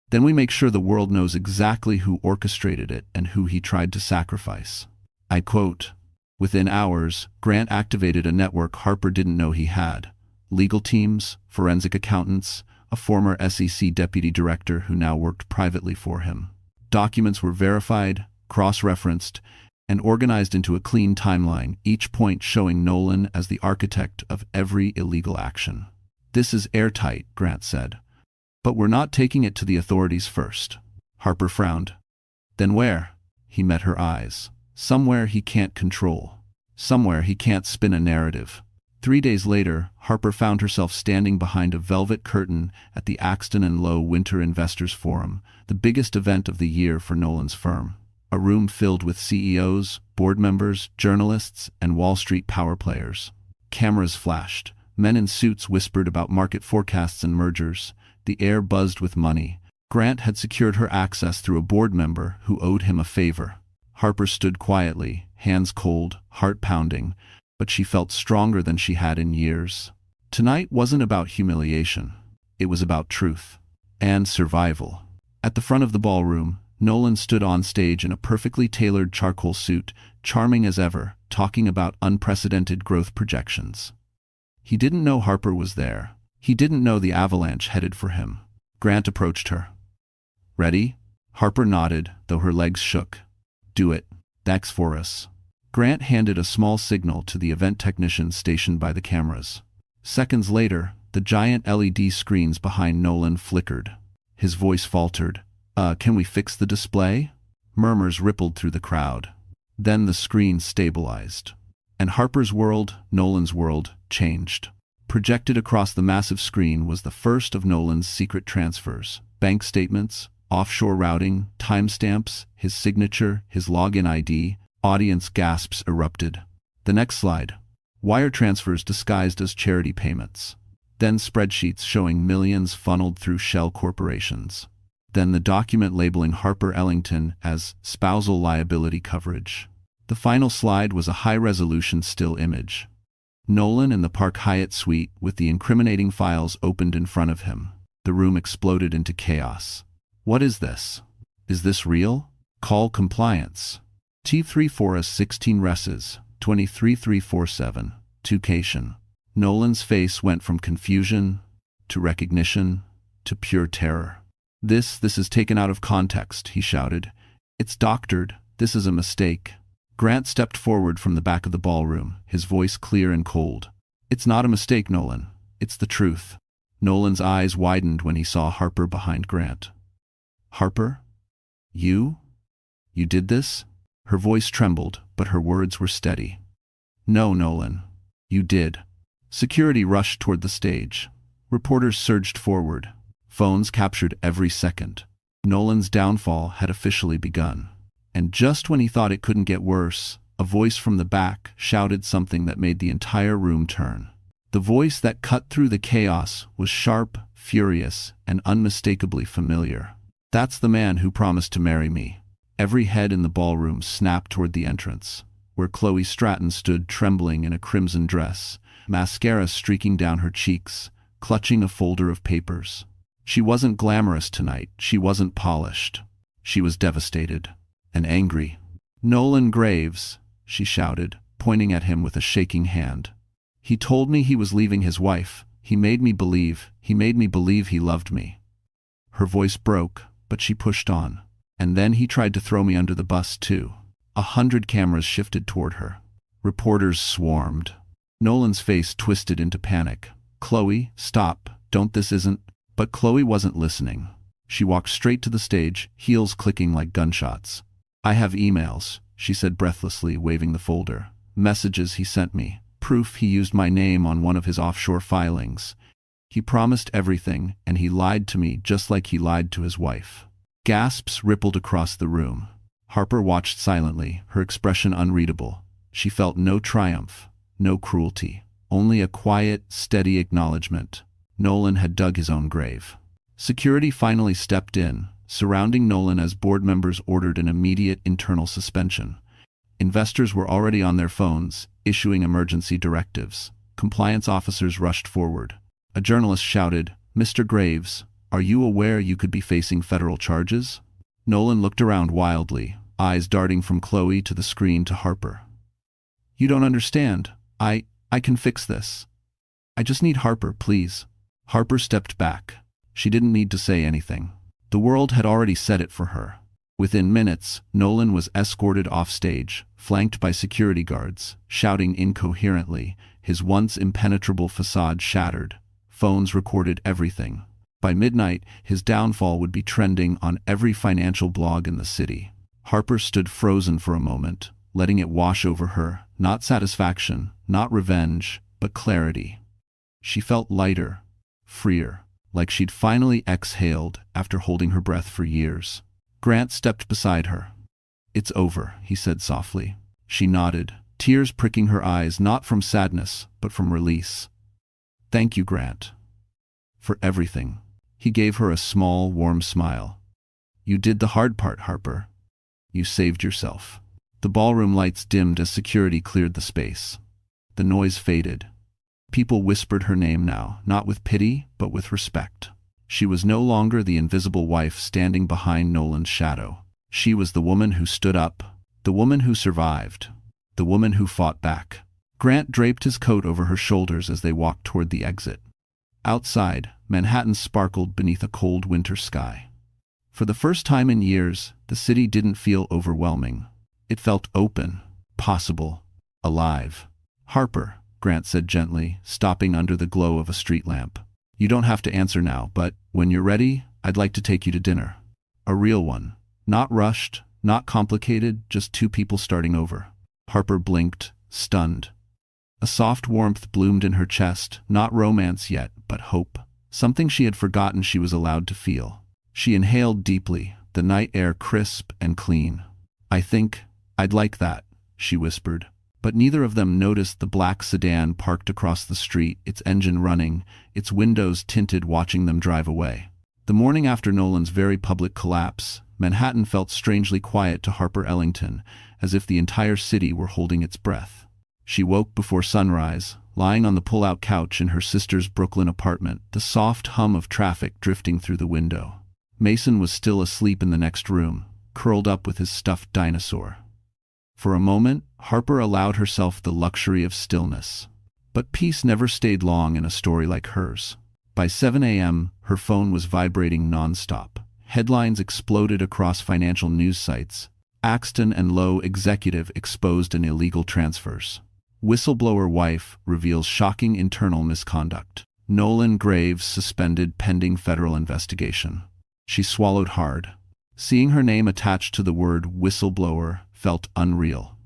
"Then we make sure the world knows exactly who orchestrated it and who he tried to sacrifice." I quote. Within hours, Grant activated a network Harper didn't know he had. Legal teams, forensic accountants, a former SEC deputy director who now worked privately for him. Documents were verified, cross-referenced, and organized into a clean timeline, each point showing Nolan as the architect of every illegal action. "This is airtight," Grant said. "But we're not taking it to the authorities first." Harper frowned. "Then where?" He met her eyes. "Somewhere he can't control. Somewhere he can't spin a narrative." 3 days later, Harper found herself standing behind a velvet curtain at the Axton and Lowe Winter Investors Forum, the biggest event of the year for Nolan's firm. A room filled with CEOs, board members, journalists, and Wall Street power players. Cameras flashed. Men in suits whispered about market forecasts and mergers. The air buzzed with money. Grant had secured her access through a board member who owed him a favor. Harper stood quietly, hands cold, heart pounding, but she felt stronger than she had in years. Tonight wasn't about humiliation. It was about truth. And survival. At the front of the ballroom, Nolan stood on stage in a perfectly tailored charcoal suit, charming as ever, talking about unprecedented growth projections. He didn't know Harper was there. He didn't know the avalanche headed for him. Grant approached her. "Ready?" Harper nodded, though her legs shook. "Do it. That's for us." Grant handed a small signal to the event technicians stationed by the cameras. Seconds later, the giant LED screens behind Nolan flickered. His voice faltered. Can we fix the display?" Murmurs rippled through the crowd. Then the screen stabilized. And Harper's world, Nolan's world, changed. Projected across the massive screen was the first of Nolan's secret transfers. Bank statements, offshore routing, timestamps, his signature, his login ID. Audience gasps erupted. The next slide. Wire transfers disguised as charity payments. Then spreadsheets showing millions funneled through shell corporations. Then the document labeling Harper Ellington as spousal liability coverage. The final slide was a high-resolution still image. Nolan in the Park Hyatt suite with the incriminating files opened in front of him. The room exploded into chaos. "What is this? Is this real? Call compliance. T34 16 Reses, 23347, Tucation." Nolan's face went from confusion to recognition to pure terror. This is taken out of context," he shouted. "It's doctored. This is a mistake." Grant stepped forward from the back of the ballroom, his voice clear and cold. "It's not a mistake, Nolan. It's the truth." Nolan's eyes widened when he saw Harper behind Grant. Harper? You? You did this? Her voice trembled, but her words were steady. No, Nolan. You did. Security rushed toward the stage. Reporters surged forward. Phones captured every second. Nolan's downfall had officially begun. And just when he thought it couldn't get worse, a voice from the back shouted something that made the entire room turn. The voice that cut through the chaos was sharp, furious, and unmistakably familiar. That's the man who promised to marry me. Every head in the ballroom snapped toward the entrance, where Chloe Stratton stood trembling in a crimson dress, mascara streaking down her cheeks, clutching a folder of papers. She wasn't glamorous tonight, she wasn't polished. She was devastated and angry. Nolan Graves, she shouted, pointing at him with a shaking hand. He told me he was leaving his wife. He made me believe he loved me. Her voice broke, but she pushed on. And then he tried to throw me under the bus too. 100 cameras shifted toward her. Reporters swarmed. Nolan's face twisted into panic. Chloe, stop, don't, this isn't. But Chloe wasn't listening. She walked straight to the stage, heels clicking like gunshots. I have emails, she said breathlessly, waving the folder. Messages he sent me. Proof he used my name on one of his offshore filings. He promised everything, and he lied to me just like he lied to his wife. Gasps rippled across the room. Harper watched silently, her expression unreadable. She felt no triumph, no cruelty, only a quiet, steady acknowledgement. Nolan had dug his own grave. Security finally stepped in, surrounding Nolan as board members ordered an immediate internal suspension. Investors were already on their phones, issuing emergency directives. Compliance officers rushed forward. A journalist shouted, "Mr. Graves, are you aware you could be facing federal charges?" Nolan looked around wildly, eyes darting from Chloe to the screen to Harper. You don't understand. I can fix this. I just need Harper, please. Harper stepped back. She didn't need to say anything. The world had already said it for her. Within minutes, Nolan was escorted off stage, flanked by security guards, shouting incoherently, his once impenetrable facade shattered. Phones recorded everything. By midnight, his downfall would be trending on every financial blog in the city. Harper stood frozen for a moment, letting it wash over her, not satisfaction, not revenge, but clarity. She felt lighter, freer, like she'd finally exhaled after holding her breath for years. Grant stepped beside her. It's over, he said softly. She nodded, tears pricking her eyes not from sadness, but from release. Thank you, Grant. For everything. He gave her a small, warm smile. You did the hard part, Harper. You saved yourself. The ballroom lights dimmed as security cleared the space. The noise faded. People whispered her name now, not with pity, but with respect. She was no longer the invisible wife standing behind Nolan's shadow. She was the woman who stood up, the woman who survived, the woman who fought back. Grant draped his coat over her shoulders as they walked toward the exit. Outside, Manhattan sparkled beneath a cold winter sky. For the first time in years, the city didn't feel overwhelming. It felt open, possible, alive. Harper, Grant said gently, stopping under the glow of a street lamp. You don't have to answer now, but when you're ready, I'd like to take you to dinner. A real one. Not rushed, not complicated, just two people starting over. Harper blinked, stunned. A soft warmth bloomed in her chest, not romance yet, but hope. Something she had forgotten she was allowed to feel. She inhaled deeply, the night air crisp and clean. I think I'd like that, she whispered. But neither of them noticed the black sedan parked across the street, its engine running, its windows tinted, watching them drive away. The morning after Nolan's very public collapse, Manhattan felt strangely quiet to Harper Ellington, as if the entire city were holding its breath. She woke before sunrise, lying on the pull-out couch in her sister's Brooklyn apartment, the soft hum of traffic drifting through the window. Mason was still asleep in the next room, curled up with his stuffed dinosaur. For a moment, Harper allowed herself the luxury of stillness. But peace never stayed long in a story like hers. By 7 a.m., her phone was vibrating nonstop. Headlines exploded across financial news sites. Axton and Lowe executive exposed in illegal transfers. Whistleblower wife reveals shocking internal misconduct. Nolan Graves suspended pending federal investigation. She swallowed hard. Seeing her name attached to the word whistleblower felt unreal.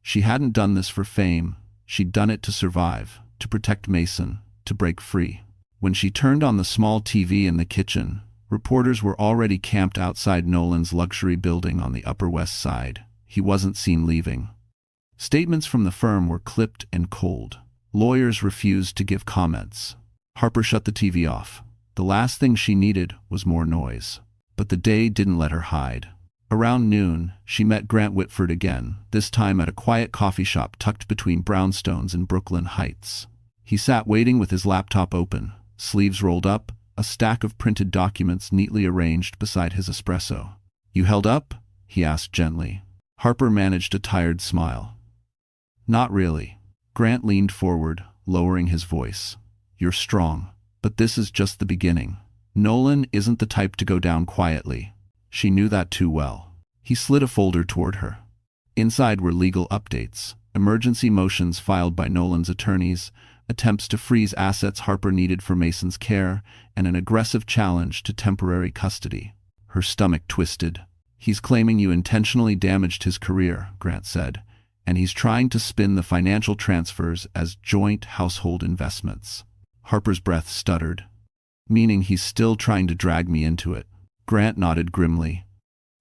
She hadn't done this for fame. She'd done it to survive, to protect Mason, to break free. When she turned on the small TV in the kitchen, reporters were already camped outside Nolan's luxury building on the Upper West Side. He wasn't seen leaving. Statements from the firm were clipped and cold. Lawyers refused to give comments. Harper shut the TV off. The last thing she needed was more noise. But the day didn't let her hide. Around noon, she met Grant Whitford again, this time at a quiet coffee shop tucked between brownstones in Brooklyn Heights. He sat waiting with his laptop open, sleeves rolled up, a stack of printed documents neatly arranged beside his espresso. "You held up?" he asked gently. Harper managed a tired smile. "Not really." Grant leaned forward, lowering his voice. "You're strong, but this is just the beginning. Nolan isn't the type to go down quietly." She knew that too well. He slid a folder toward her. Inside were legal updates, emergency motions filed by Nolan's attorneys, attempts to freeze assets Harper needed for Mason's care, and an aggressive challenge to temporary custody. Her stomach twisted. "He's claiming you intentionally damaged his career," Grant said, "and he's trying to spin the financial transfers as joint household investments." Harper's breath stuttered. "Meaning he's still trying to drag me into it." Grant nodded grimly.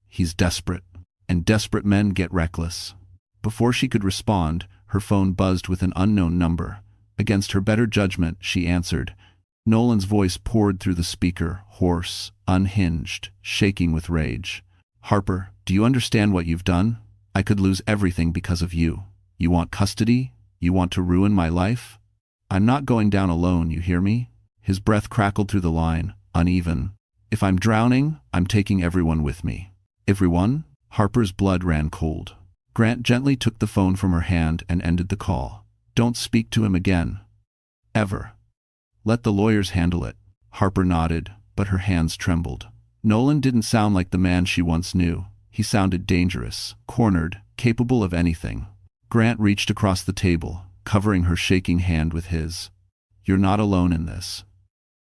"He's desperate, and desperate men get reckless." Before she could respond, her phone buzzed with an unknown number. Against her better judgment, she answered. Nolan's voice poured through the speaker, hoarse, unhinged, shaking with rage. "Harper, do you understand what you've done? I could lose everything because of you. You want custody? You want to ruin my life? I'm not going down alone, you hear me?" His breath crackled through the line, uneven. "If I'm drowning, I'm taking everyone with me." "Everyone?" Harper's blood ran cold. Grant gently took the phone from her hand and ended the call. "Don't speak to him again. Ever. Let the lawyers handle it." Harper nodded, but her hands trembled. Nolan didn't sound like the man she once knew. He sounded dangerous, cornered, capable of anything. Grant reached across the table, covering her shaking hand with his. "You're not alone in this.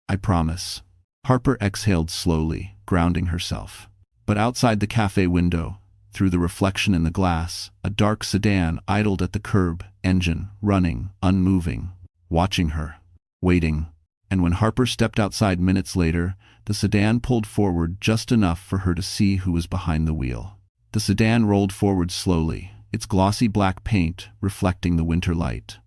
I promise." Harper exhaled slowly, grounding herself. But outside the cafe window, through the reflection in the glass, a dark sedan idled at the curb, engine running, unmoving, watching her, waiting. And when Harper stepped outside minutes later, the sedan pulled forward just enough for her to see who was behind the wheel. The sedan rolled forward slowly, its glossy black paint reflecting the winter light.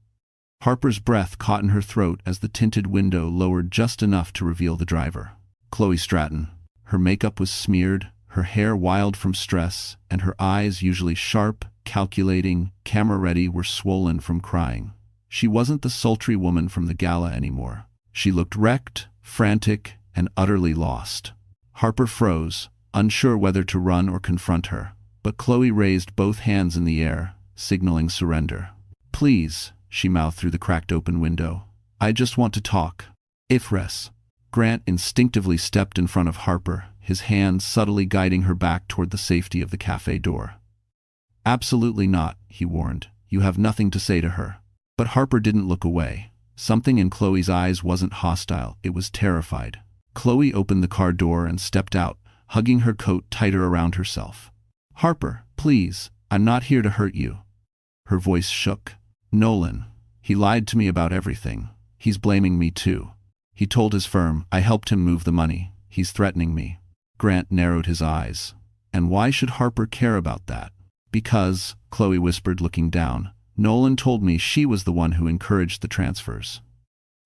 Harper's breath caught in her throat as the tinted window lowered just enough to reveal the driver. Chloe Stratton. Her makeup was smeared, her hair wild from stress, and her eyes, usually sharp, calculating, camera-ready, were swollen from crying. She wasn't the sultry woman from the gala anymore. She looked wrecked, frantic, and utterly lost. Harper froze, unsure whether to run or confront her, but Chloe raised both hands in the air, signaling surrender. "Please," she mouthed through the cracked open window. "I just want to talk." "Ifres." Grant instinctively stepped in front of Harper, his hands subtly guiding her back toward the safety of the cafe door. "Absolutely not," he warned. "You have nothing to say to her." But Harper didn't look away. Something in Chloe's eyes wasn't hostile, it was terrified. Chloe opened the car door and stepped out, hugging her coat tighter around herself. "Harper, please, I'm not here to hurt you." Her voice shook. "Nolan. He lied to me about everything. He's blaming me too. He told his firm I helped him move the money. He's threatening me." Grant narrowed his eyes. "And why should Harper care about that?" "Because," Chloe whispered, looking down, "Nolan told me she was the one who encouraged the transfers.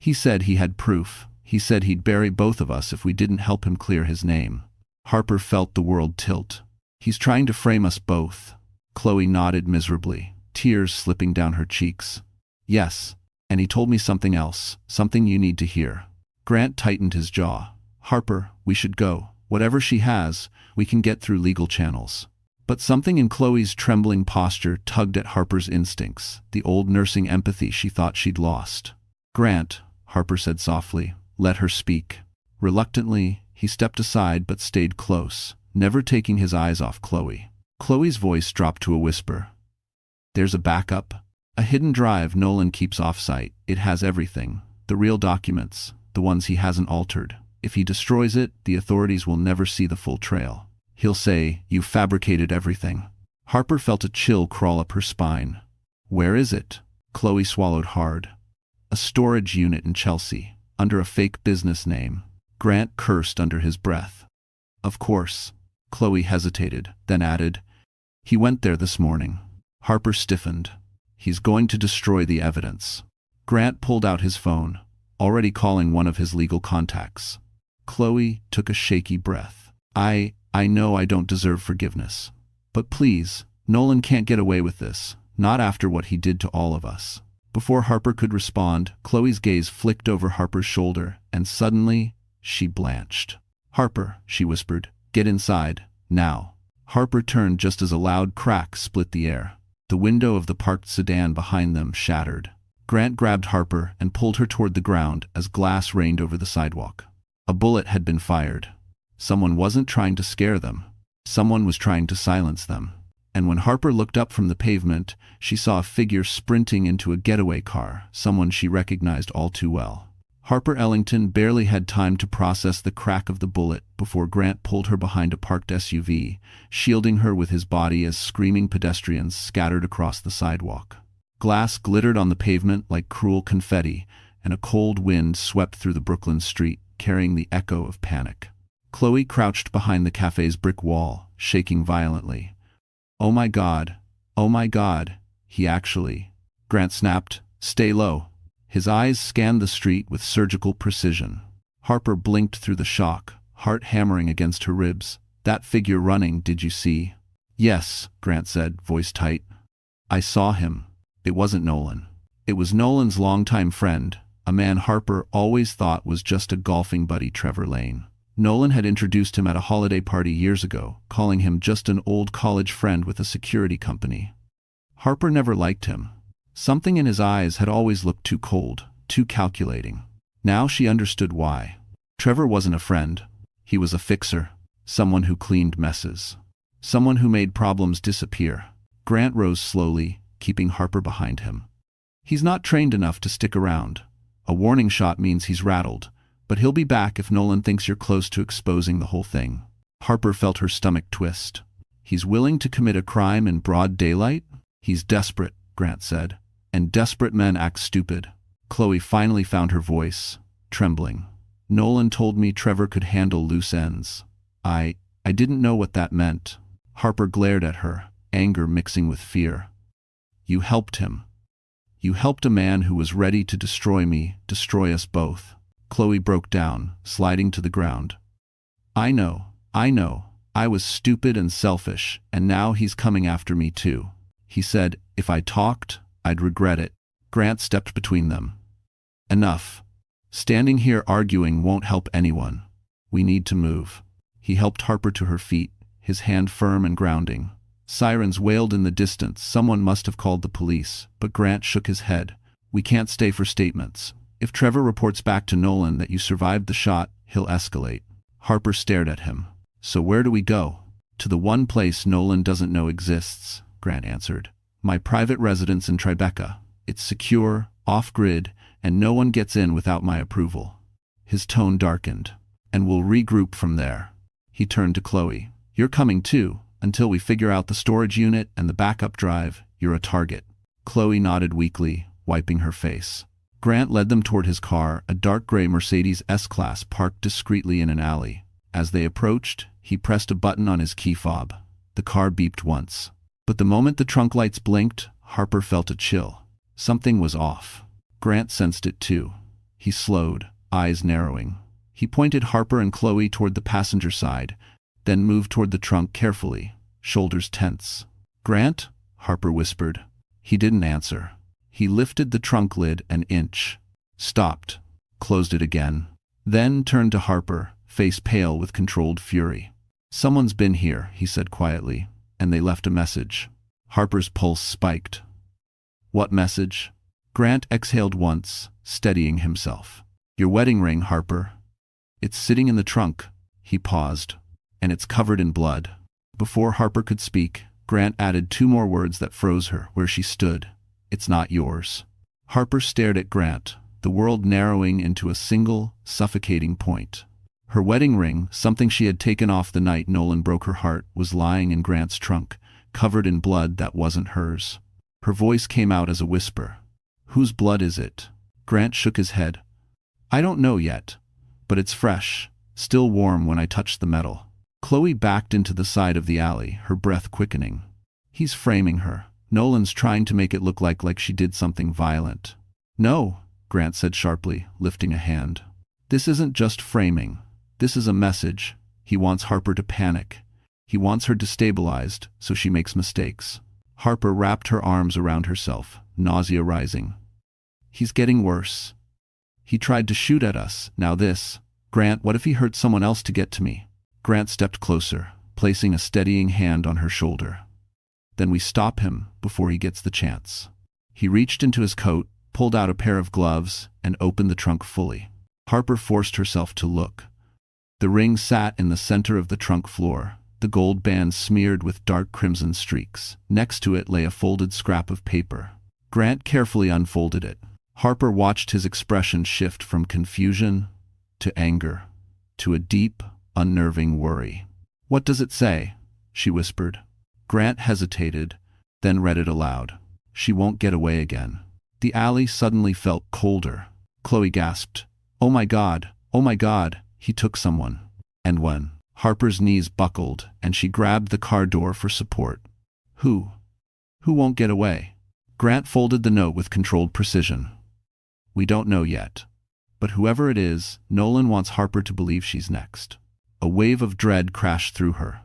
He said he had proof. He said he'd bury both of us if we didn't help him clear his name." Harper felt the world tilt. "He's trying to frame us both." Chloe nodded miserably, tears slipping down her cheeks. "Yes, and he told me something else, something you need to hear." Grant tightened his jaw. "Harper, we should go. Whatever she has, we can get through legal channels." But something in Chloe's trembling posture tugged at Harper's instincts, the old nursing empathy she thought she'd lost. "Grant," Harper said softly, "let her speak." Reluctantly, he stepped aside but stayed close, never taking his eyes off Chloe. Chloe's voice dropped to a whisper. "There's a backup. A hidden drive Nolan keeps off-site. It has everything. The real documents, the ones he hasn't altered. If he destroys it, the authorities will never see the full trail. He'll say, "You fabricated everything." Harper felt a chill crawl up her spine. "Where is it?" Chloe swallowed hard. "A storage unit in Chelsea, under a fake business name." Grant cursed under his breath. "Of course." Chloe hesitated, then added, "He went there this morning." Harper stiffened. "He's going to destroy the evidence." Grant pulled out his phone, already calling one of his legal contacts. Chloe took a shaky breath. I know I don't deserve forgiveness. But please, Nolan can't get away with this, not after what he did to all of us." Before Harper could respond, Chloe's gaze flicked over Harper's shoulder, and suddenly, she blanched. "Harper," she whispered, "get inside, now." Harper turned just as a loud crack split the air. The window of the parked sedan behind them shattered. Grant grabbed Harper and pulled her toward the ground as glass rained over the sidewalk. A bullet had been fired. Someone wasn't trying to scare them. Someone was trying to silence them. And when Harper looked up from the pavement, she saw a figure sprinting into a getaway car, someone she recognized all too well. Harper Ellington barely had time to process the crack of the bullet before Grant pulled her behind a parked SUV, shielding her with his body as screaming pedestrians scattered across the sidewalk. Glass glittered on the pavement like cruel confetti, and a cold wind swept through the Brooklyn street, carrying the echo of panic. Chloe crouched behind the cafe's brick wall, shaking violently. "Oh my God, he actually—" Grant snapped, "Stay low." His eyes scanned the street with surgical precision. Harper blinked through the shock, heart hammering against her ribs. "That figure running, did you see?" "Yes," Grant said, voice tight. "I saw him." It wasn't Nolan. It was Nolan's longtime friend, a man Harper always thought was just a golfing buddy, Trevor Lane. Nolan had introduced him at a holiday party years ago, calling him just an old college friend with a security company. Harper never liked him. Something in his eyes had always looked too cold, too calculating. Now she understood why. Trevor wasn't a friend. He was a fixer, someone who cleaned messes, someone who made problems disappear. Grant rose slowly, keeping Harper behind him. "He's not trained enough to stick around. A warning shot means he's rattled, but he'll be back if Nolan thinks you're close to exposing the whole thing." Harper felt her stomach twist. "He's willing to commit a crime in broad daylight?" "He's desperate," Grant said, "and desperate men act stupid." Chloe finally found her voice, trembling. "Nolan told me Trevor could handle loose ends. I didn't know what that meant." Harper glared at her, anger mixing with fear. "You helped him. You helped a man who was ready to destroy me, destroy us both." Chloe broke down, sliding to the ground. I know. I was stupid and selfish, and now he's coming after me too." He said, "If I talked, I'd regret it." Grant stepped between them. "Enough. Standing here arguing won't help anyone. We need to move." He helped Harper to her feet, his hand firm and grounding. Sirens wailed in the distance. Someone must have called the police, but Grant shook his head. "We can't stay for statements. If Trevor reports back to Nolan that you survived the shot, he'll escalate." Harper stared at him. "So where do we go?" "To the one place Nolan doesn't know exists," Grant answered. "My private residence in Tribeca. It's secure, off-grid, and no one gets in without my approval." His tone darkened. "And we'll regroup from there." He turned to Chloe. "You're coming too. Until we figure out the storage unit and the backup drive, you're a target." Chloe nodded weakly, wiping her face. Grant led them toward his car, a dark gray Mercedes S-Class parked discreetly in an alley. As they approached, he pressed a button on his key fob. The car beeped once. But the moment the trunk lights blinked, Harper felt a chill. Something was off. Grant sensed it too. He slowed, eyes narrowing. He pointed Harper and Chloe toward the passenger side, then moved toward the trunk carefully, shoulders tense. "Grant?" Harper whispered. He didn't answer. He lifted the trunk lid an inch, stopped, closed it again, then turned to Harper, face pale with controlled fury. "Someone's been here," he said quietly, "and they left a message." Harper's pulse spiked. "What message?" Grant exhaled once, steadying himself. "Your wedding ring, Harper. It's sitting in the trunk." He paused. "And it's covered in blood." Before Harper could speak, Grant added two more words that froze her where she stood. "It's not yours." Harper stared at Grant, the world narrowing into a single, suffocating point. Her wedding ring, something she had taken off the night Nolan broke her heart, was lying in Grant's trunk, covered in blood that wasn't hers. Her voice came out as a whisper. "Whose blood is it?" Grant shook his head. "I don't know yet, but it's fresh, still warm when I touched the metal." Chloe backed into the side of the alley, her breath quickening. "He's framing her. Nolan's trying to make it look like she did something violent." "No," Grant said sharply, lifting a hand. "This isn't just framing. This is a message. He wants Harper to panic. He wants her destabilized so she makes mistakes." Harper wrapped her arms around herself, nausea rising. "He's getting worse. He tried to shoot at us, now this. Grant, what if he hurt someone else to get to me?" Grant stepped closer, placing a steadying hand on her shoulder. "Then we stop him before he gets the chance." He reached into his coat, pulled out a pair of gloves, and opened the trunk fully. Harper forced herself to look. The ring sat in the center of the trunk floor, the gold band smeared with dark crimson streaks. Next to it lay a folded scrap of paper. Grant carefully unfolded it. Harper watched his expression shift from confusion to anger to a deep, unnerving worry. "What does it say?" she whispered. Grant hesitated, then read it aloud. "She won't get away again." The alley suddenly felt colder. Chloe gasped. "Oh my God, he took someone." And when Harper's knees buckled and she grabbed the car door for support. Who won't get away?" Grant folded the note with controlled precision. "We don't know yet. But whoever it is, Nolan wants Harper to believe she's next." A wave of dread crashed through her.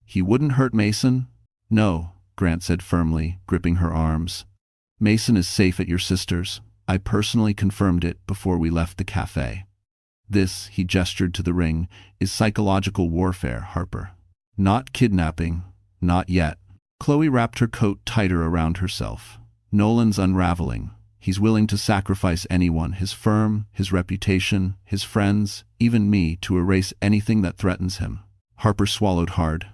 "He wouldn't hurt Mason?" "No," Grant said firmly, gripping her arms. "Mason is safe at your sister's. I personally confirmed it before we left the cafe. This," he gestured to the ring, "is psychological warfare, Harper. Not kidnapping. Not yet." Chloe wrapped her coat tighter around herself. "Nolan's unraveling. He's willing to sacrifice anyone, his firm, his reputation, his friends, even me, to erase anything that threatens him." Harper swallowed hard.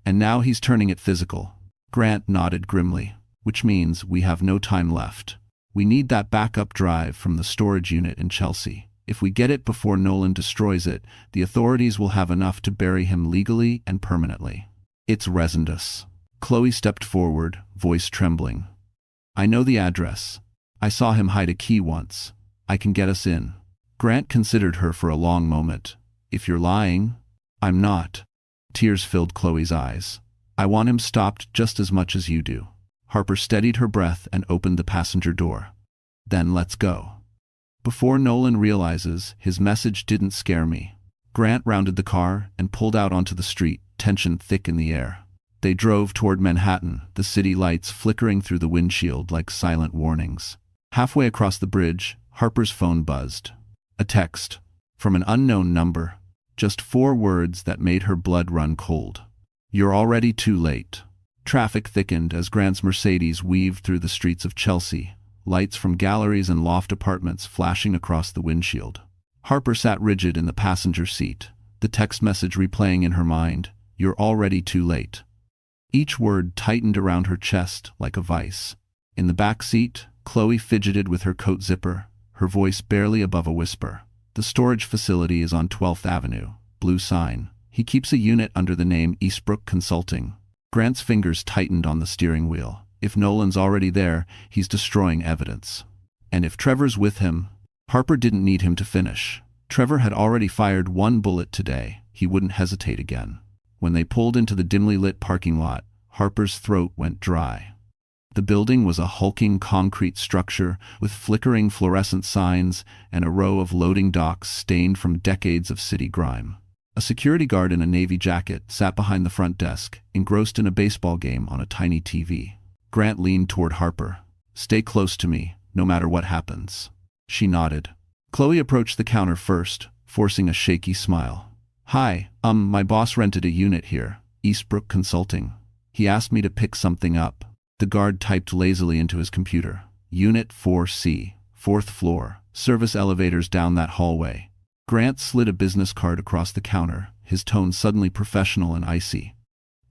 "And now he's turning it physical." Grant nodded grimly. "Which means we have no time left. We need that backup drive from the storage unit in Chelsea. If we get it before Nolan destroys it, the authorities will have enough to bury him legally and permanently." "It's Resendus." Chloe stepped forward, voice trembling. "I know the address. I saw him hide a key once. I can get us in." Grant considered her for a long moment. "If you're lying..." "I'm not." Tears filled Chloe's eyes. "I want him stopped just as much as you do." Harper steadied her breath and opened the passenger door. "Then let's go." "Before Nolan realizes, his message didn't scare me." Grant rounded the car and pulled out onto the street, tension thick in the air. They drove toward Manhattan, the city lights flickering through the windshield like silent warnings. Halfway across the bridge, Harper's phone buzzed. A text. From an unknown number. Just 4 words that made her blood run cold. "You're already too late." Traffic thickened as Grant's Mercedes weaved through the streets of Chelsea, lights from galleries and loft apartments flashing across the windshield. Harper sat rigid in the passenger seat, the text message replaying in her mind, "You're already too late." Each word tightened around her chest like a vice. In the back seat, Chloe fidgeted with her coat zipper, her voice barely above a whisper. "The storage facility is on 12th Avenue, blue sign. He keeps a unit under the name Eastbrook Consulting." Grant's fingers tightened on the steering wheel. If Nolan's already there, he's destroying evidence. And if Trevor's with him... Harper didn't need him to finish. Trevor had already fired 1 bullet today. He wouldn't hesitate again. When they pulled into the dimly lit parking lot, Harper's throat went dry. The building was a hulking concrete structure with flickering fluorescent signs and a row of loading docks stained from decades of city grime. A security guard in a navy jacket sat behind the front desk, engrossed in a baseball game on a tiny TV. Grant leaned toward Harper. "Stay close to me, no matter what happens." She nodded. Chloe approached the counter first, forcing a shaky smile. "Hi, my boss rented a unit here, Eastbrook Consulting. He asked me to pick something up." The guard typed lazily into his computer. "Unit 4C, 4th floor, service elevators down that hallway." Grant slid a business card across the counter, his tone suddenly professional and icy.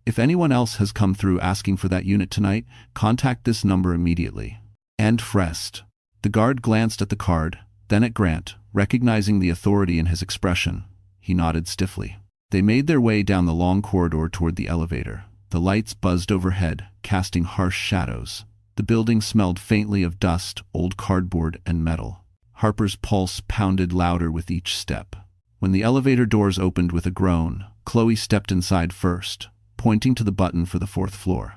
"If anyone else has come through asking for that unit tonight, contact this number immediately. And Frest." The guard glanced at the card, then at Grant, recognizing the authority in his expression. He nodded stiffly. They made their way down the long corridor toward the elevator. The lights buzzed overhead, casting harsh shadows. The building smelled faintly of dust, old cardboard, and metal. Harper's pulse pounded louder with each step. When the elevator doors opened with a groan, Chloe stepped inside first, pointing to the button for the 4th floor.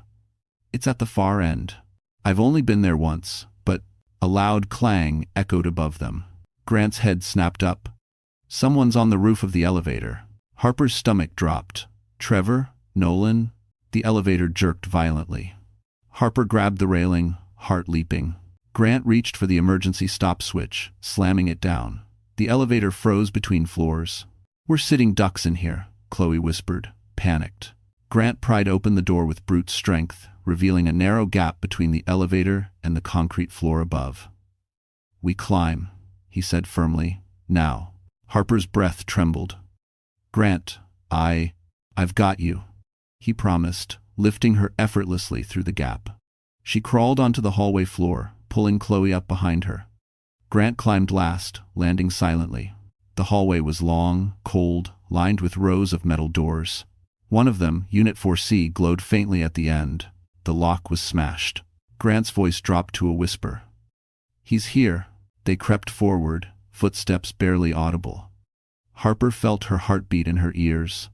"It's at the far end. I've only been there once, but—" A loud clang echoed above them. Grant's head snapped up. "Someone's on the roof of the elevator." Harper's stomach dropped. "Trevor? Nolan?" The elevator jerked violently. Harper grabbed the railing, heart leaping. Grant reached for the emergency stop switch, slamming it down. The elevator froze between floors. "We're sitting ducks in here," Chloe whispered, panicked. Grant pried open the door with brute strength, revealing a narrow gap between the elevator and the concrete floor above. "We climb," he said firmly. "Now." Harper's breath trembled. "Grant, I've got you," he promised, lifting her effortlessly through the gap. She crawled onto the hallway floor, pulling Chloe up behind her. Grant climbed last, landing silently. The hallway was long, cold, lined with rows of metal doors. One of them, Unit 4C, glowed faintly at the end. The lock was smashed. Grant's voice dropped to a whisper. "He's here." They crept forward, footsteps barely audible. Harper felt her heartbeat in her ears.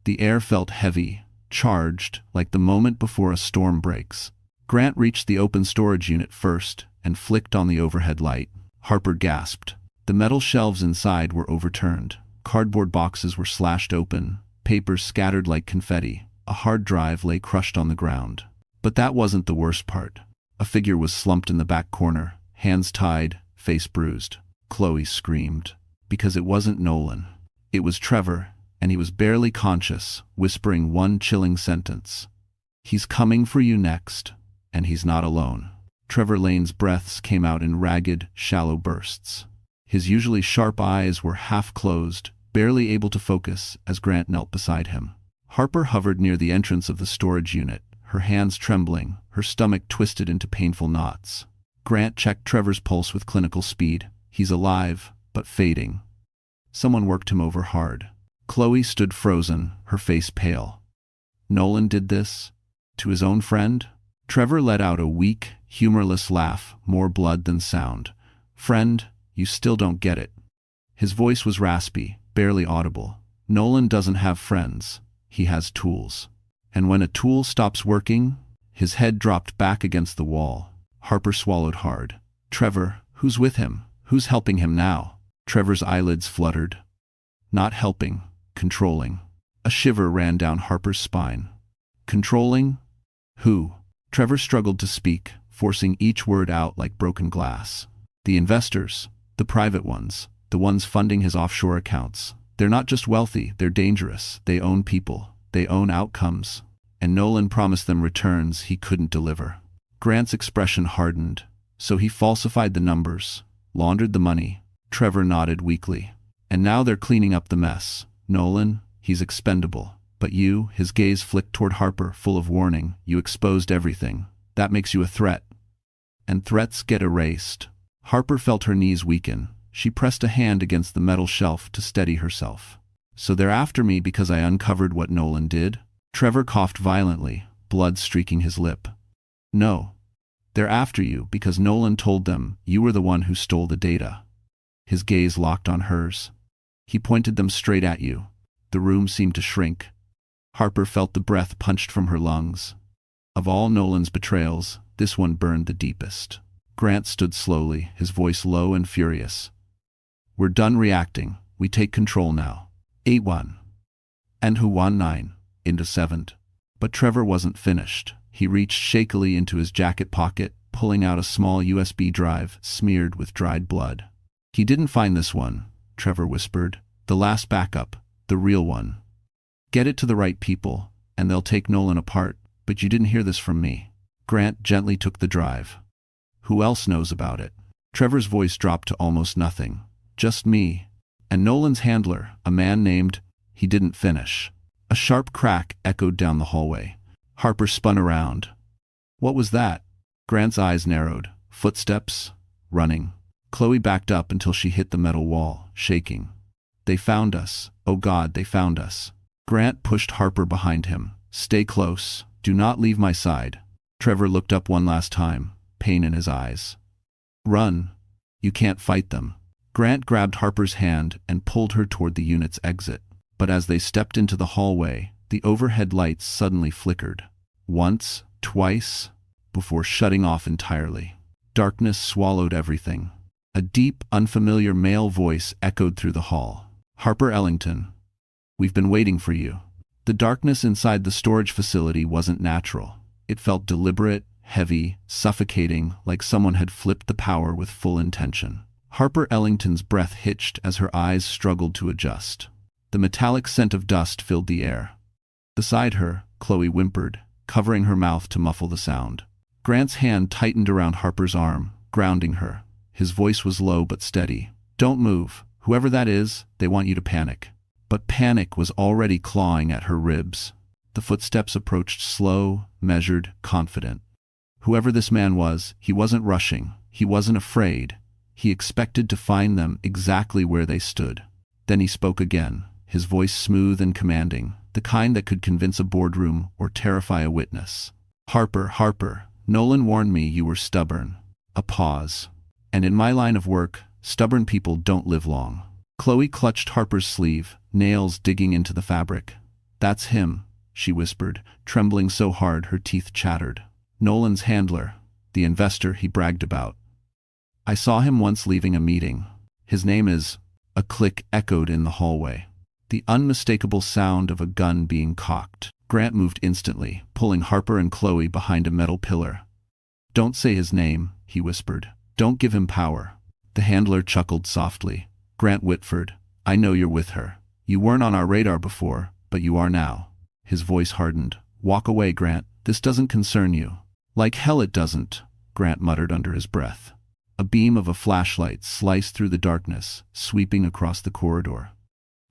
The air felt heavy, charged, like the moment before a storm breaks. Grant reached the open storage unit first and flicked on the overhead light. Harper gasped. The metal shelves inside were overturned. Cardboard boxes were slashed open, papers scattered like confetti. A hard drive lay crushed on the ground. But that wasn't the worst part. A figure was slumped in the back corner, hands tied, face bruised. Chloe screamed. Because it wasn't Nolan. It was Trevor, and he was barely conscious, whispering one chilling sentence. "He's coming for you next, and he's not alone." Trevor Lane's breaths came out in ragged, shallow bursts. His usually sharp eyes were half closed, barely able to focus as Grant knelt beside him. Harper hovered near the entrance of the storage unit, her hands trembling, her stomach twisted into painful knots. Grant checked Trevor's pulse with clinical speed. He's alive, but fading. Someone worked him over hard. Chloe stood frozen, her face pale. Nolan did this? To his own friend? Trevor let out a weak, humorless laugh, more blood than sound. "Friend, you still don't get it." His voice was raspy, barely audible. "Nolan doesn't have friends. He has tools. And when a tool stops working..." His head dropped back against the wall. Harper swallowed hard. "Trevor, who's with him? Who's helping him now?" Trevor's eyelids fluttered. "Not helping, controlling." A shiver ran down Harper's spine. "Controlling? Who?" Trevor struggled to speak, forcing each word out like broken glass. "The investors, the private ones, the ones funding his offshore accounts. They're not just wealthy, they're dangerous. They own people. They own outcomes. And Nolan promised them returns he couldn't deliver." Grant's expression hardened. "So he falsified the numbers, laundered the money." Trevor nodded weakly. "And now they're cleaning up the mess. Nolan, he's expendable. But you," his gaze flicked toward Harper, full of warning, "you exposed everything. That makes you a threat. And threats get erased." Harper felt her knees weaken. She pressed a hand against the metal shelf to steady herself. "So they're after me because I uncovered what Nolan did?" Trevor coughed violently, blood streaking his lip. "No. They're after you because Nolan told them you were the one who stole the data." His gaze locked on hers. He pointed them straight at you. The room seemed to shrink. Harper felt the breath punched from her lungs. Of all Nolan's betrayals, this one burned the deepest. Grant stood slowly, his voice low and furious. "We're done reacting. We take control now. 8-1. And who won 9? Into 7. But Trevor wasn't finished. He reached shakily into his jacket pocket, pulling out a small USB drive smeared with dried blood. "He didn't find this one," Trevor whispered. "The last backup. The real one. Get it to the right people, and they'll take Nolan apart, but you didn't hear this from me." Grant gently took the drive. "Who else knows about it?" Trevor's voice dropped to almost nothing. "Just me. And Nolan's handler, a man named..." He didn't finish. A sharp crack echoed down the hallway. Harper spun around. "What was that?" Grant's eyes narrowed. Footsteps. Running. Chloe backed up until she hit the metal wall, shaking. They found us. Oh God, they found us. Grant pushed Harper behind him. Stay close. Do not leave my side. Trevor looked up one last time, pain in his eyes. Run. You can't fight them. Grant grabbed Harper's hand and pulled her toward the unit's exit. But as they stepped into the hallway, the overhead lights suddenly flickered. Once, twice, before shutting off entirely. Darkness swallowed everything. A deep, unfamiliar male voice echoed through the hall. Harper Ellington. We've been waiting for you. The darkness inside the storage facility wasn't natural. It felt deliberate, heavy, suffocating, like someone had flipped the power with full intention. Harper Ellington's breath hitched as her eyes struggled to adjust. The metallic scent of dust filled the air. Beside her, Chloe whimpered, covering her mouth to muffle the sound. Grant's hand tightened around Harper's arm, grounding her. His voice was low but steady. Don't move. Whoever that is, they want you to panic. But panic was already clawing at her ribs. The footsteps approached slow, measured, confident. Whoever this man was, he wasn't rushing. He wasn't afraid. He expected to find them exactly where they stood. Then he spoke again, his voice smooth and commanding, the kind that could convince a boardroom or terrify a witness. Harper, Harper, Nolan warned me you were stubborn. A pause. And in my line of work, stubborn people don't live long. Chloe clutched Harper's sleeve, nails digging into the fabric. That's him, she whispered, trembling so hard her teeth chattered. Nolan's handler, the investor he bragged about. I saw him once leaving a meeting. His name is... A click echoed in the hallway. The unmistakable sound of a gun being cocked. Grant moved instantly, pulling Harper and Chloe behind a metal pillar. Don't say his name, he whispered. Don't give him power. The handler chuckled softly. Grant Whitford, I know you're with her. You weren't on our radar before, but you are now. His voice hardened. Walk away, Grant. This doesn't concern you. Like hell it doesn't, Grant muttered under his breath. A beam of a flashlight sliced through the darkness, sweeping across the corridor.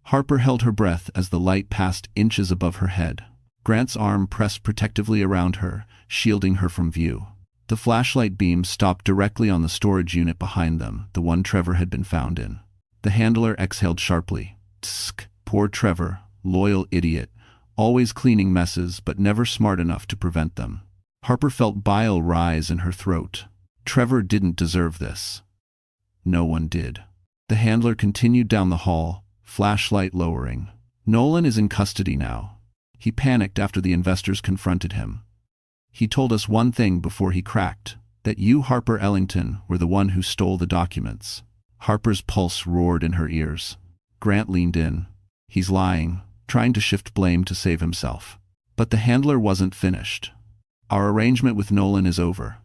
Harper held her breath as the light passed inches above her head. Grant's arm pressed protectively around her, shielding her from view. The flashlight beam stopped directly on the storage unit behind them, the one Trevor had been found in. The handler exhaled sharply. Tsk, poor Trevor, loyal idiot, always cleaning messes but never smart enough to prevent them. Harper felt bile rise in her throat. Trevor didn't deserve this. No one did. The handler continued down the hall, flashlight lowering. Nolan is in custody now. He panicked after the investors confronted him. He told us one thing before he cracked, that you, Harper Ellington, were the one who stole the documents. Harper's pulse roared in her ears. Grant leaned in. He's lying, trying to shift blame to save himself. But the handler wasn't finished. Our arrangement with Nolan is over.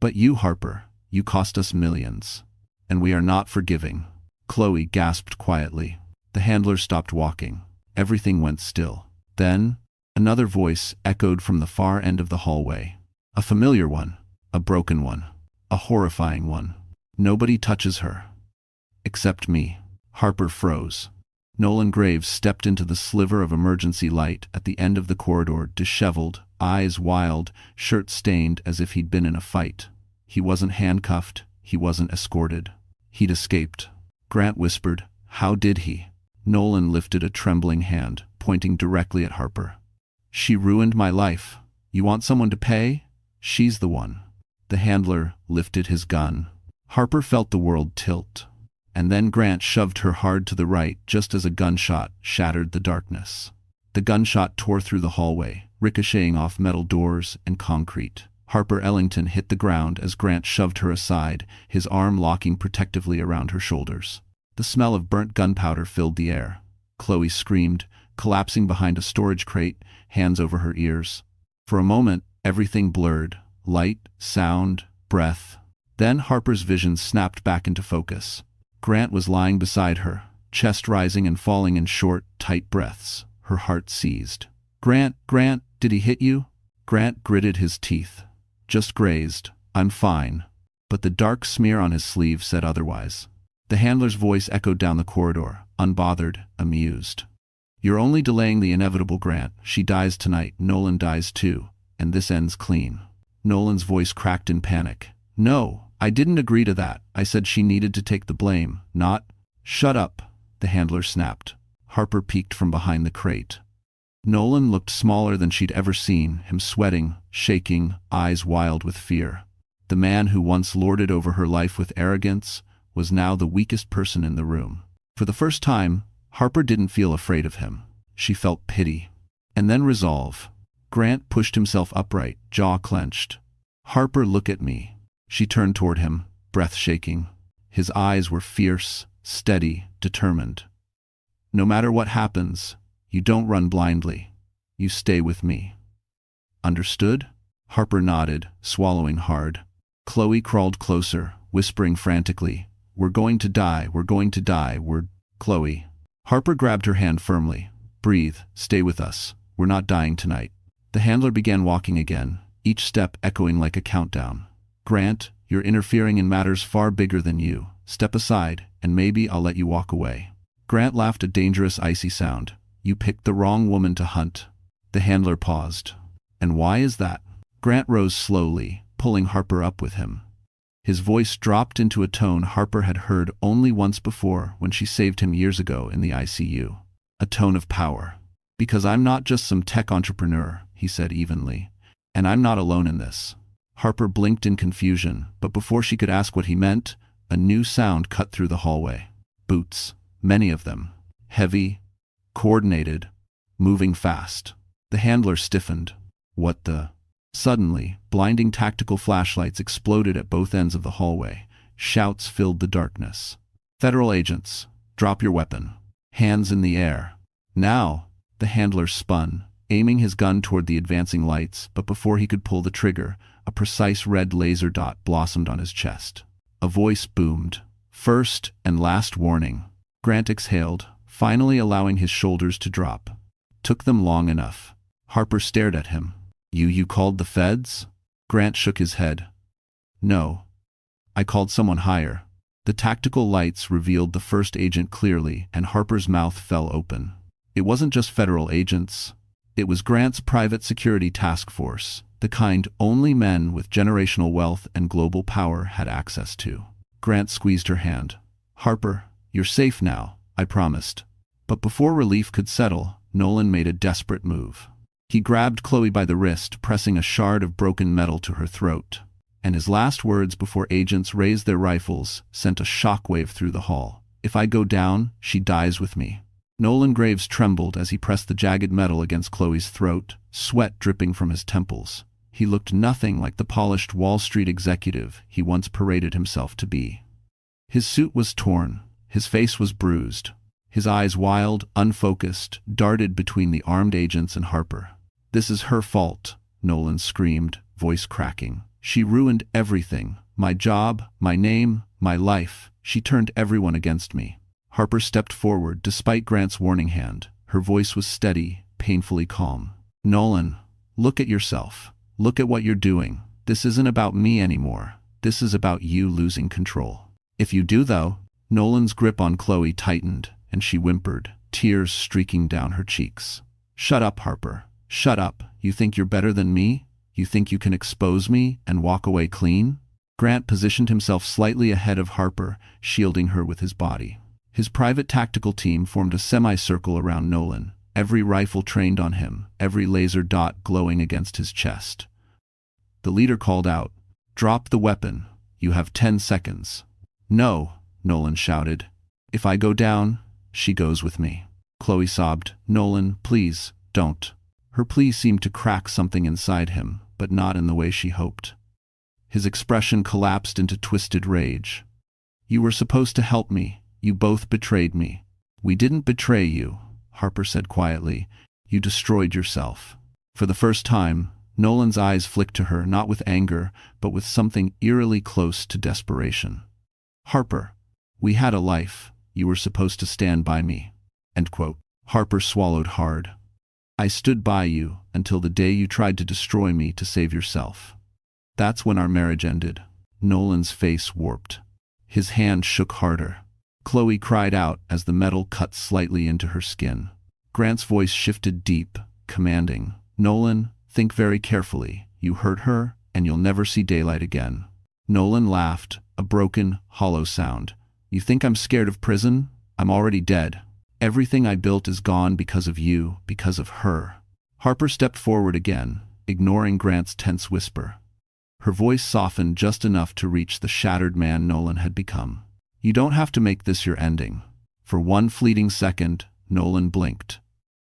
But you, Harper, you cost us millions. And we are not forgiving. Chloe gasped quietly. The handler stopped walking. Everything went still. Then, another voice echoed from the far end of the hallway. A familiar one. A broken one. A horrifying one. Nobody touches her. Except me. Harper froze. Nolan Graves stepped into the sliver of emergency light at the end of the corridor, disheveled, eyes wild, shirt stained as if he'd been in a fight. He wasn't handcuffed. He wasn't escorted. He'd escaped. Grant whispered, "How did he?" Nolan lifted a trembling hand, pointing directly at Harper. "She ruined my life. You want someone to pay? She's the one." The handler lifted his gun. Harper felt the world tilt. And then Grant shoved her hard to the right just as a gunshot shattered the darkness. The gunshot tore through the hallway, ricocheting off metal doors and concrete. Harper Ellington hit the ground as Grant shoved her aside, his arm locking protectively around her shoulders. The smell of burnt gunpowder filled the air. Chloe screamed, collapsing behind a storage crate, hands over her ears. For a moment, everything blurred. Light, sound, breath. Then Harper's vision snapped back into focus. Grant was lying beside her, chest rising and falling in short, tight breaths. Her heart seized. Grant, did he hit you?" Grant gritted his teeth. "Just grazed. I'm fine." But the dark smear on his sleeve said otherwise. The handler's voice echoed down the corridor, unbothered, amused. "You're only delaying the inevitable, Grant. She dies tonight, Nolan dies too, and this ends clean." Nolan's voice cracked in panic. "No, I didn't agree to that. I said she needed to take the blame, not—" "Shut up." The the handler snapped. Harper peeked from behind the crate. Nolan looked smaller than she'd ever seen, him sweating, shaking, eyes wild with fear. The man who once lorded over her life with arrogance was now the weakest person in the room. For the first time, Harper didn't feel afraid of him. She felt pity. And then resolve. Grant pushed himself upright, jaw clenched. "Harper, look at me." She turned toward him, breath shaking. His eyes were fierce, steady, determined. "No matter what happens, you don't run blindly. You stay with me. Understood?" Harper nodded, swallowing hard. Chloe crawled closer, whispering frantically, "We're going to die, we're going to die, Chloe." Harper grabbed her hand firmly. "Breathe, stay with us. We're not dying tonight." The handler began walking again, each step echoing like a countdown. "Grant, you're interfering in matters far bigger than you. Step aside, and maybe I'll let you walk away." Grant laughed a dangerous icy sound. "You picked the wrong woman to hunt." The handler paused. "And why is that?" Grant rose slowly, pulling Harper up with him. His voice dropped into a tone Harper had heard only once before when she saved him years ago in the ICU. A tone of power. "Because I'm not just some tech entrepreneur," he said evenly. "And I'm not alone in this." Harper blinked in confusion, but before she could ask what he meant, a new sound cut through the hallway. Boots. Many of them. Heavy, coordinated, moving fast. The handler stiffened. "What the?" Suddenly, blinding tactical flashlights exploded at both ends of the hallway. Shouts filled the darkness. "Federal agents, drop your weapon. Hands in the air. Now!" The handler spun, aiming his gun toward the advancing lights, but before he could pull the trigger, a precise red laser dot blossomed on his chest. A voice boomed. "First and last warning." Grant exhaled, finally allowing his shoulders to drop. "Took them long enough." Harper stared at him. You called the feds?" Grant shook his head. "No. I called someone higher." The tactical lights revealed the first agent clearly, and Harper's mouth fell open. It wasn't just federal agents. It was Grant's private security task force, the kind only men with generational wealth and global power had access to. Grant squeezed her hand. "Harper, you're safe now, I promised." But before relief could settle, Nolan made a desperate move. He grabbed Chloe by the wrist, pressing a shard of broken metal to her throat. And his last words before agents raised their rifles sent a shockwave through the hall. "If I go down, she dies with me." Nolan Graves trembled as he pressed the jagged metal against Chloe's throat, sweat dripping from his temples. He looked nothing like the polished Wall Street executive he once paraded himself to be. His suit was torn, his face was bruised. His eyes, wild, unfocused, darted between the armed agents and Harper. "This is her fault," Nolan screamed, voice cracking. "She ruined everything. My job, my name, my life. She turned everyone against me." Harper stepped forward despite Grant's warning hand. Her voice was steady, painfully calm. "Nolan, look at yourself. Look at what you're doing. This isn't about me anymore. This is about you losing control." "If you do, though." Nolan's grip on Chloe tightened, and she whimpered, tears streaking down her cheeks. "Shut up, Harper. Shut up. You think you're better than me? You think you can expose me and walk away clean?" Grant positioned himself slightly ahead of Harper, shielding her with his body. His private tactical team formed a semicircle around Nolan, every rifle trained on him, every laser dot glowing against his chest. The leader called out, "Drop the weapon. You have 10 seconds. "No," Nolan shouted. "If I go down, she goes with me." Chloe sobbed, "Nolan, please, don't." Her plea seemed to crack something inside him, but not in the way she hoped. His expression collapsed into twisted rage. "You were supposed to help me. You both betrayed me." "We didn't betray you," Harper said quietly. "You destroyed yourself." For the first time, Nolan's eyes flicked to her, not with anger, but with something eerily close to desperation. "Harper, we had a life. You were supposed to stand by me." End quote. Harper swallowed hard. "I stood by you until the day you tried to destroy me to save yourself. That's when our marriage ended." Nolan's face warped. His hand shook harder. Chloe cried out as the metal cut slightly into her skin. Grant's voice shifted deep, commanding, "Nolan, think very carefully. You hurt her, and you'll never see daylight again." Nolan laughed, a broken, hollow sound. "You think I'm scared of prison? I'm already dead. Everything I built is gone because of you, because of her." Harper stepped forward again, ignoring Grant's tense whisper. Her voice softened just enough to reach the shattered man Nolan had become. "You don't have to make this your ending." For one fleeting second, Nolan blinked.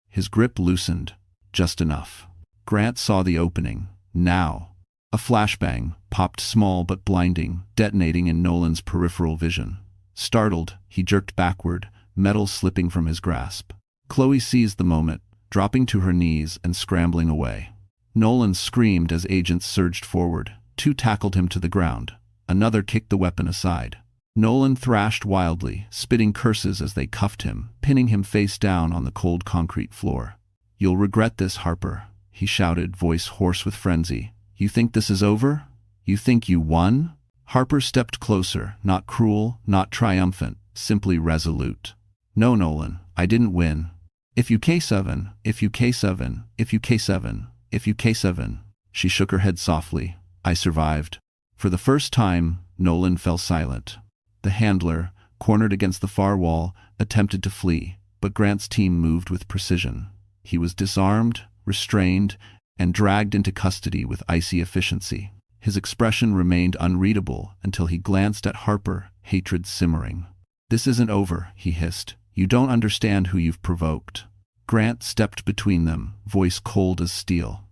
His grip loosened, just enough. Grant saw the opening. Now. A flashbang popped, small but blinding, detonating in Nolan's peripheral vision. Startled, he jerked backward, metal slipping from his grasp. Chloe seized the moment, dropping to her knees and scrambling away. Nolan screamed as agents surged forward. Two tackled him to the ground. Another kicked the weapon aside. Nolan thrashed wildly, spitting curses as they cuffed him, pinning him face down on the cold concrete floor. "You'll regret this, Harper," he shouted, voice hoarse with frenzy. "You think this is over? You think you won?" Harper stepped closer, not cruel, not triumphant, simply resolute. "No, Nolan, I didn't win. If you K7, if you K7, if you K7, if you K7. She shook her head softly. "I survived." For the first time, Nolan fell silent. The handler, cornered against the far wall, attempted to flee, but Grant's team moved with precision. He was disarmed, restrained, and dragged into custody with icy efficiency. His expression remained unreadable until he glanced at Harper, hatred simmering. "This isn't over," he hissed. "You don't understand who you've provoked." Grant stepped between them, voice cold as steel.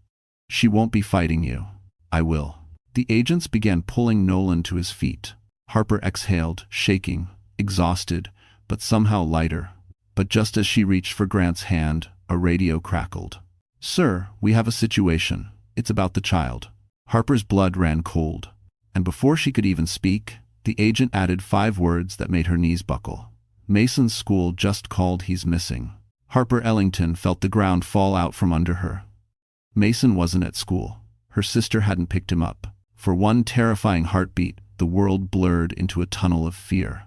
"She won't be fighting you. I will." The agents began pulling Nolan to his feet. Harper exhaled, shaking, exhausted, but somehow lighter. But just as she reached for Grant's hand, a radio crackled. "Sir, we have a situation. It's about the child." Harper's blood ran cold, and before she could even speak, the agent added 5 words that made her knees buckle. "Mason's school just called, he's missing." Harper Ellington felt the ground fall out from under her. Mason wasn't at school. Her sister hadn't picked him up. For one terrifying heartbeat, the world blurred into a tunnel of fear.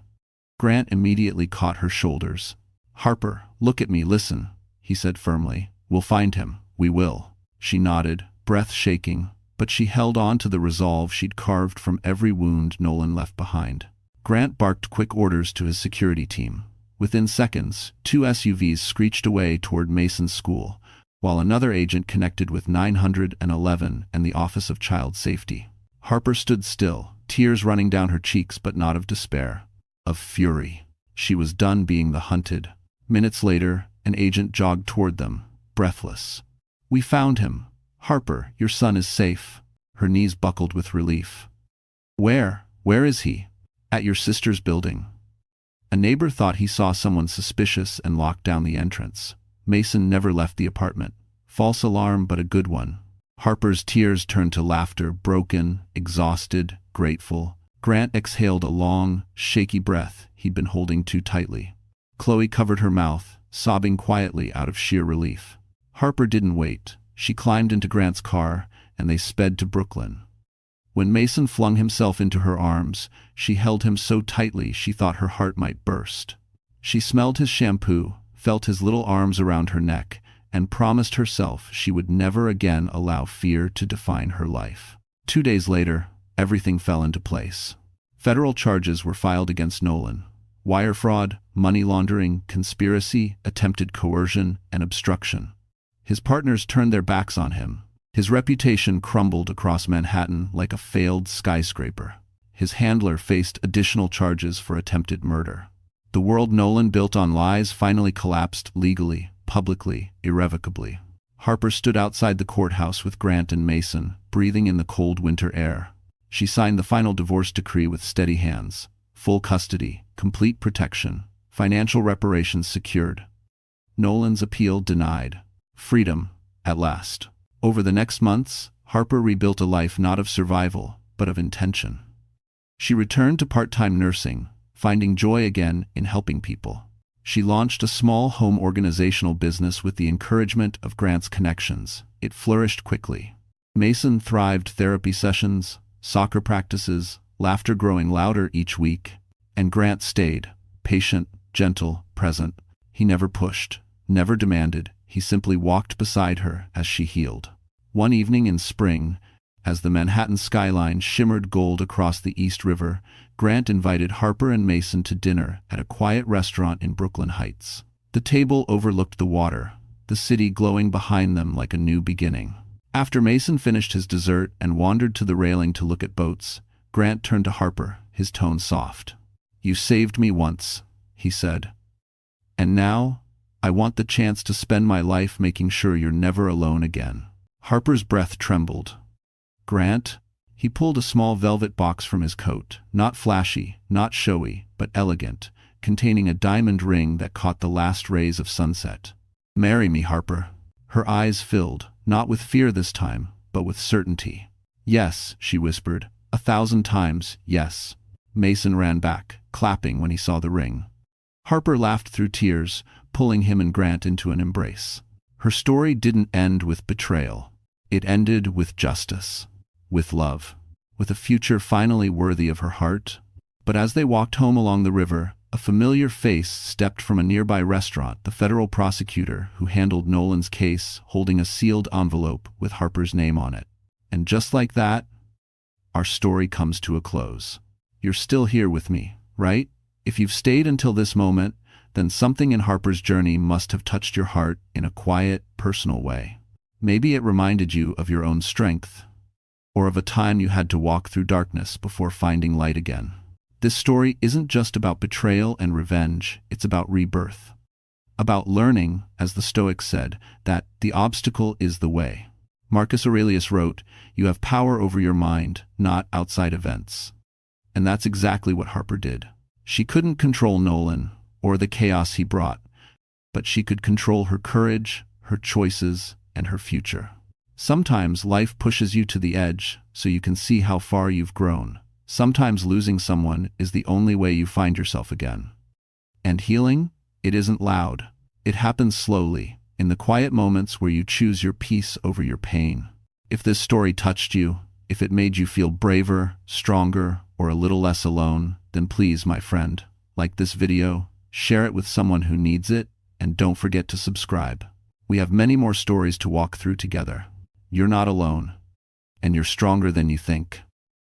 Grant immediately caught her shoulders. "Harper, look at me, listen," he said firmly. "We'll find him. We will." She nodded, breath shaking, but she held on to the resolve she'd carved from every wound Nolan left behind. Grant barked quick orders to his security team. Within seconds, 2 SUVs screeched away toward Mason's school, while another agent connected with 911 and the Office of Child Safety. Harper stood still, tears running down her cheeks, but not of despair, of fury. She was done being the hunted. Minutes later, an agent jogged toward them, breathless. "We found him. Harper, your son is safe." Her knees buckled with relief. Where is he?" "At your sister's building." A neighbor thought he saw someone suspicious and locked down the entrance. Mason never left the apartment. False alarm, but a good one. Harper's tears turned to laughter, broken, exhausted, grateful. Grant exhaled a long, shaky breath he'd been holding too tightly. Chloe covered her mouth, sobbing quietly out of sheer relief. Harper didn't wait. She climbed into Grant's car, and they sped to Brooklyn. When Mason flung himself into her arms, she held him so tightly she thought her heart might burst. She smelled his shampoo, felt his little arms around her neck, and promised herself she would never again allow fear to define her life. 2 days later, everything fell into place. Federal charges were filed against Nolan. Wire fraud, money laundering, conspiracy, attempted coercion, and obstruction. His partners turned their backs on him. His reputation crumbled across Manhattan like a failed skyscraper. His handler faced additional charges for attempted murder. The world Nolan built on lies finally collapsed legally, publicly, irrevocably. Harper stood outside the courthouse with Grant and Mason, breathing in the cold winter air. She signed the final divorce decree with steady hands. Full custody, complete protection, financial reparations secured. Nolan's appeal denied. Freedom, at last. Over the next months, Harper rebuilt a life not of survival, but of intention. She returned to part-time nursing, finding joy again in helping people. She launched a small home organizational business with the encouragement of Grant's connections. It flourished quickly. Mason thrived, therapy sessions, soccer practices, laughter growing louder each week. And Grant stayed, patient, gentle, present. He never pushed, never demanded. He simply walked beside her as she healed. One evening in spring, as the Manhattan skyline shimmered gold across the East River, Grant invited Harper and Mason to dinner at a quiet restaurant in Brooklyn Heights. The table overlooked the water, the city glowing behind them like a new beginning. After Mason finished his dessert and wandered to the railing to look at boats, Grant turned to Harper, his tone soft. "You saved me once," he said. "And now, I want the chance to spend my life making sure you're never alone again." Harper's breath trembled. "Grant?" He pulled a small velvet box from his coat, not flashy, not showy, but elegant, containing a diamond ring that caught the last rays of sunset. "Marry me, Harper." Her eyes filled, not with fear this time, but with certainty. "Yes," she whispered, 1,000 times, yes. Mason ran back, clapping when he saw the ring. Harper laughed through tears, pulling him and Grant into an embrace. Her story didn't end with betrayal. It ended with justice, with love, with a future finally worthy of her heart. But as they walked home along the river, a familiar face stepped from a nearby restaurant, the federal prosecutor who handled Nolan's case, holding a sealed envelope with Harper's name on it. And just like that, our story comes to a close. You're still here with me, right? If you've stayed until this moment, then something in Harper's journey must have touched your heart in a quiet, personal way. Maybe it reminded you of your own strength, or of a time you had to walk through darkness before finding light again. This story isn't just about betrayal and revenge, it's about rebirth. About learning, as the Stoics said, that the obstacle is the way. Marcus Aurelius wrote, "You have power over your mind, not outside events." And that's exactly what Harper did. She couldn't control Nolan, or the chaos he brought, but she could control her courage, her choices, and her future. Sometimes life pushes you to the edge so you can see how far you've grown. Sometimes losing someone is the only way you find yourself again. And healing? It isn't loud. It happens slowly, in the quiet moments where you choose your peace over your pain. If this story touched you, if it made you feel braver, stronger, or a little less alone, then please, my friend, like this video, share it with someone who needs it, and don't forget to subscribe. We have many more stories to walk through together. You're not alone, and you're stronger than you think.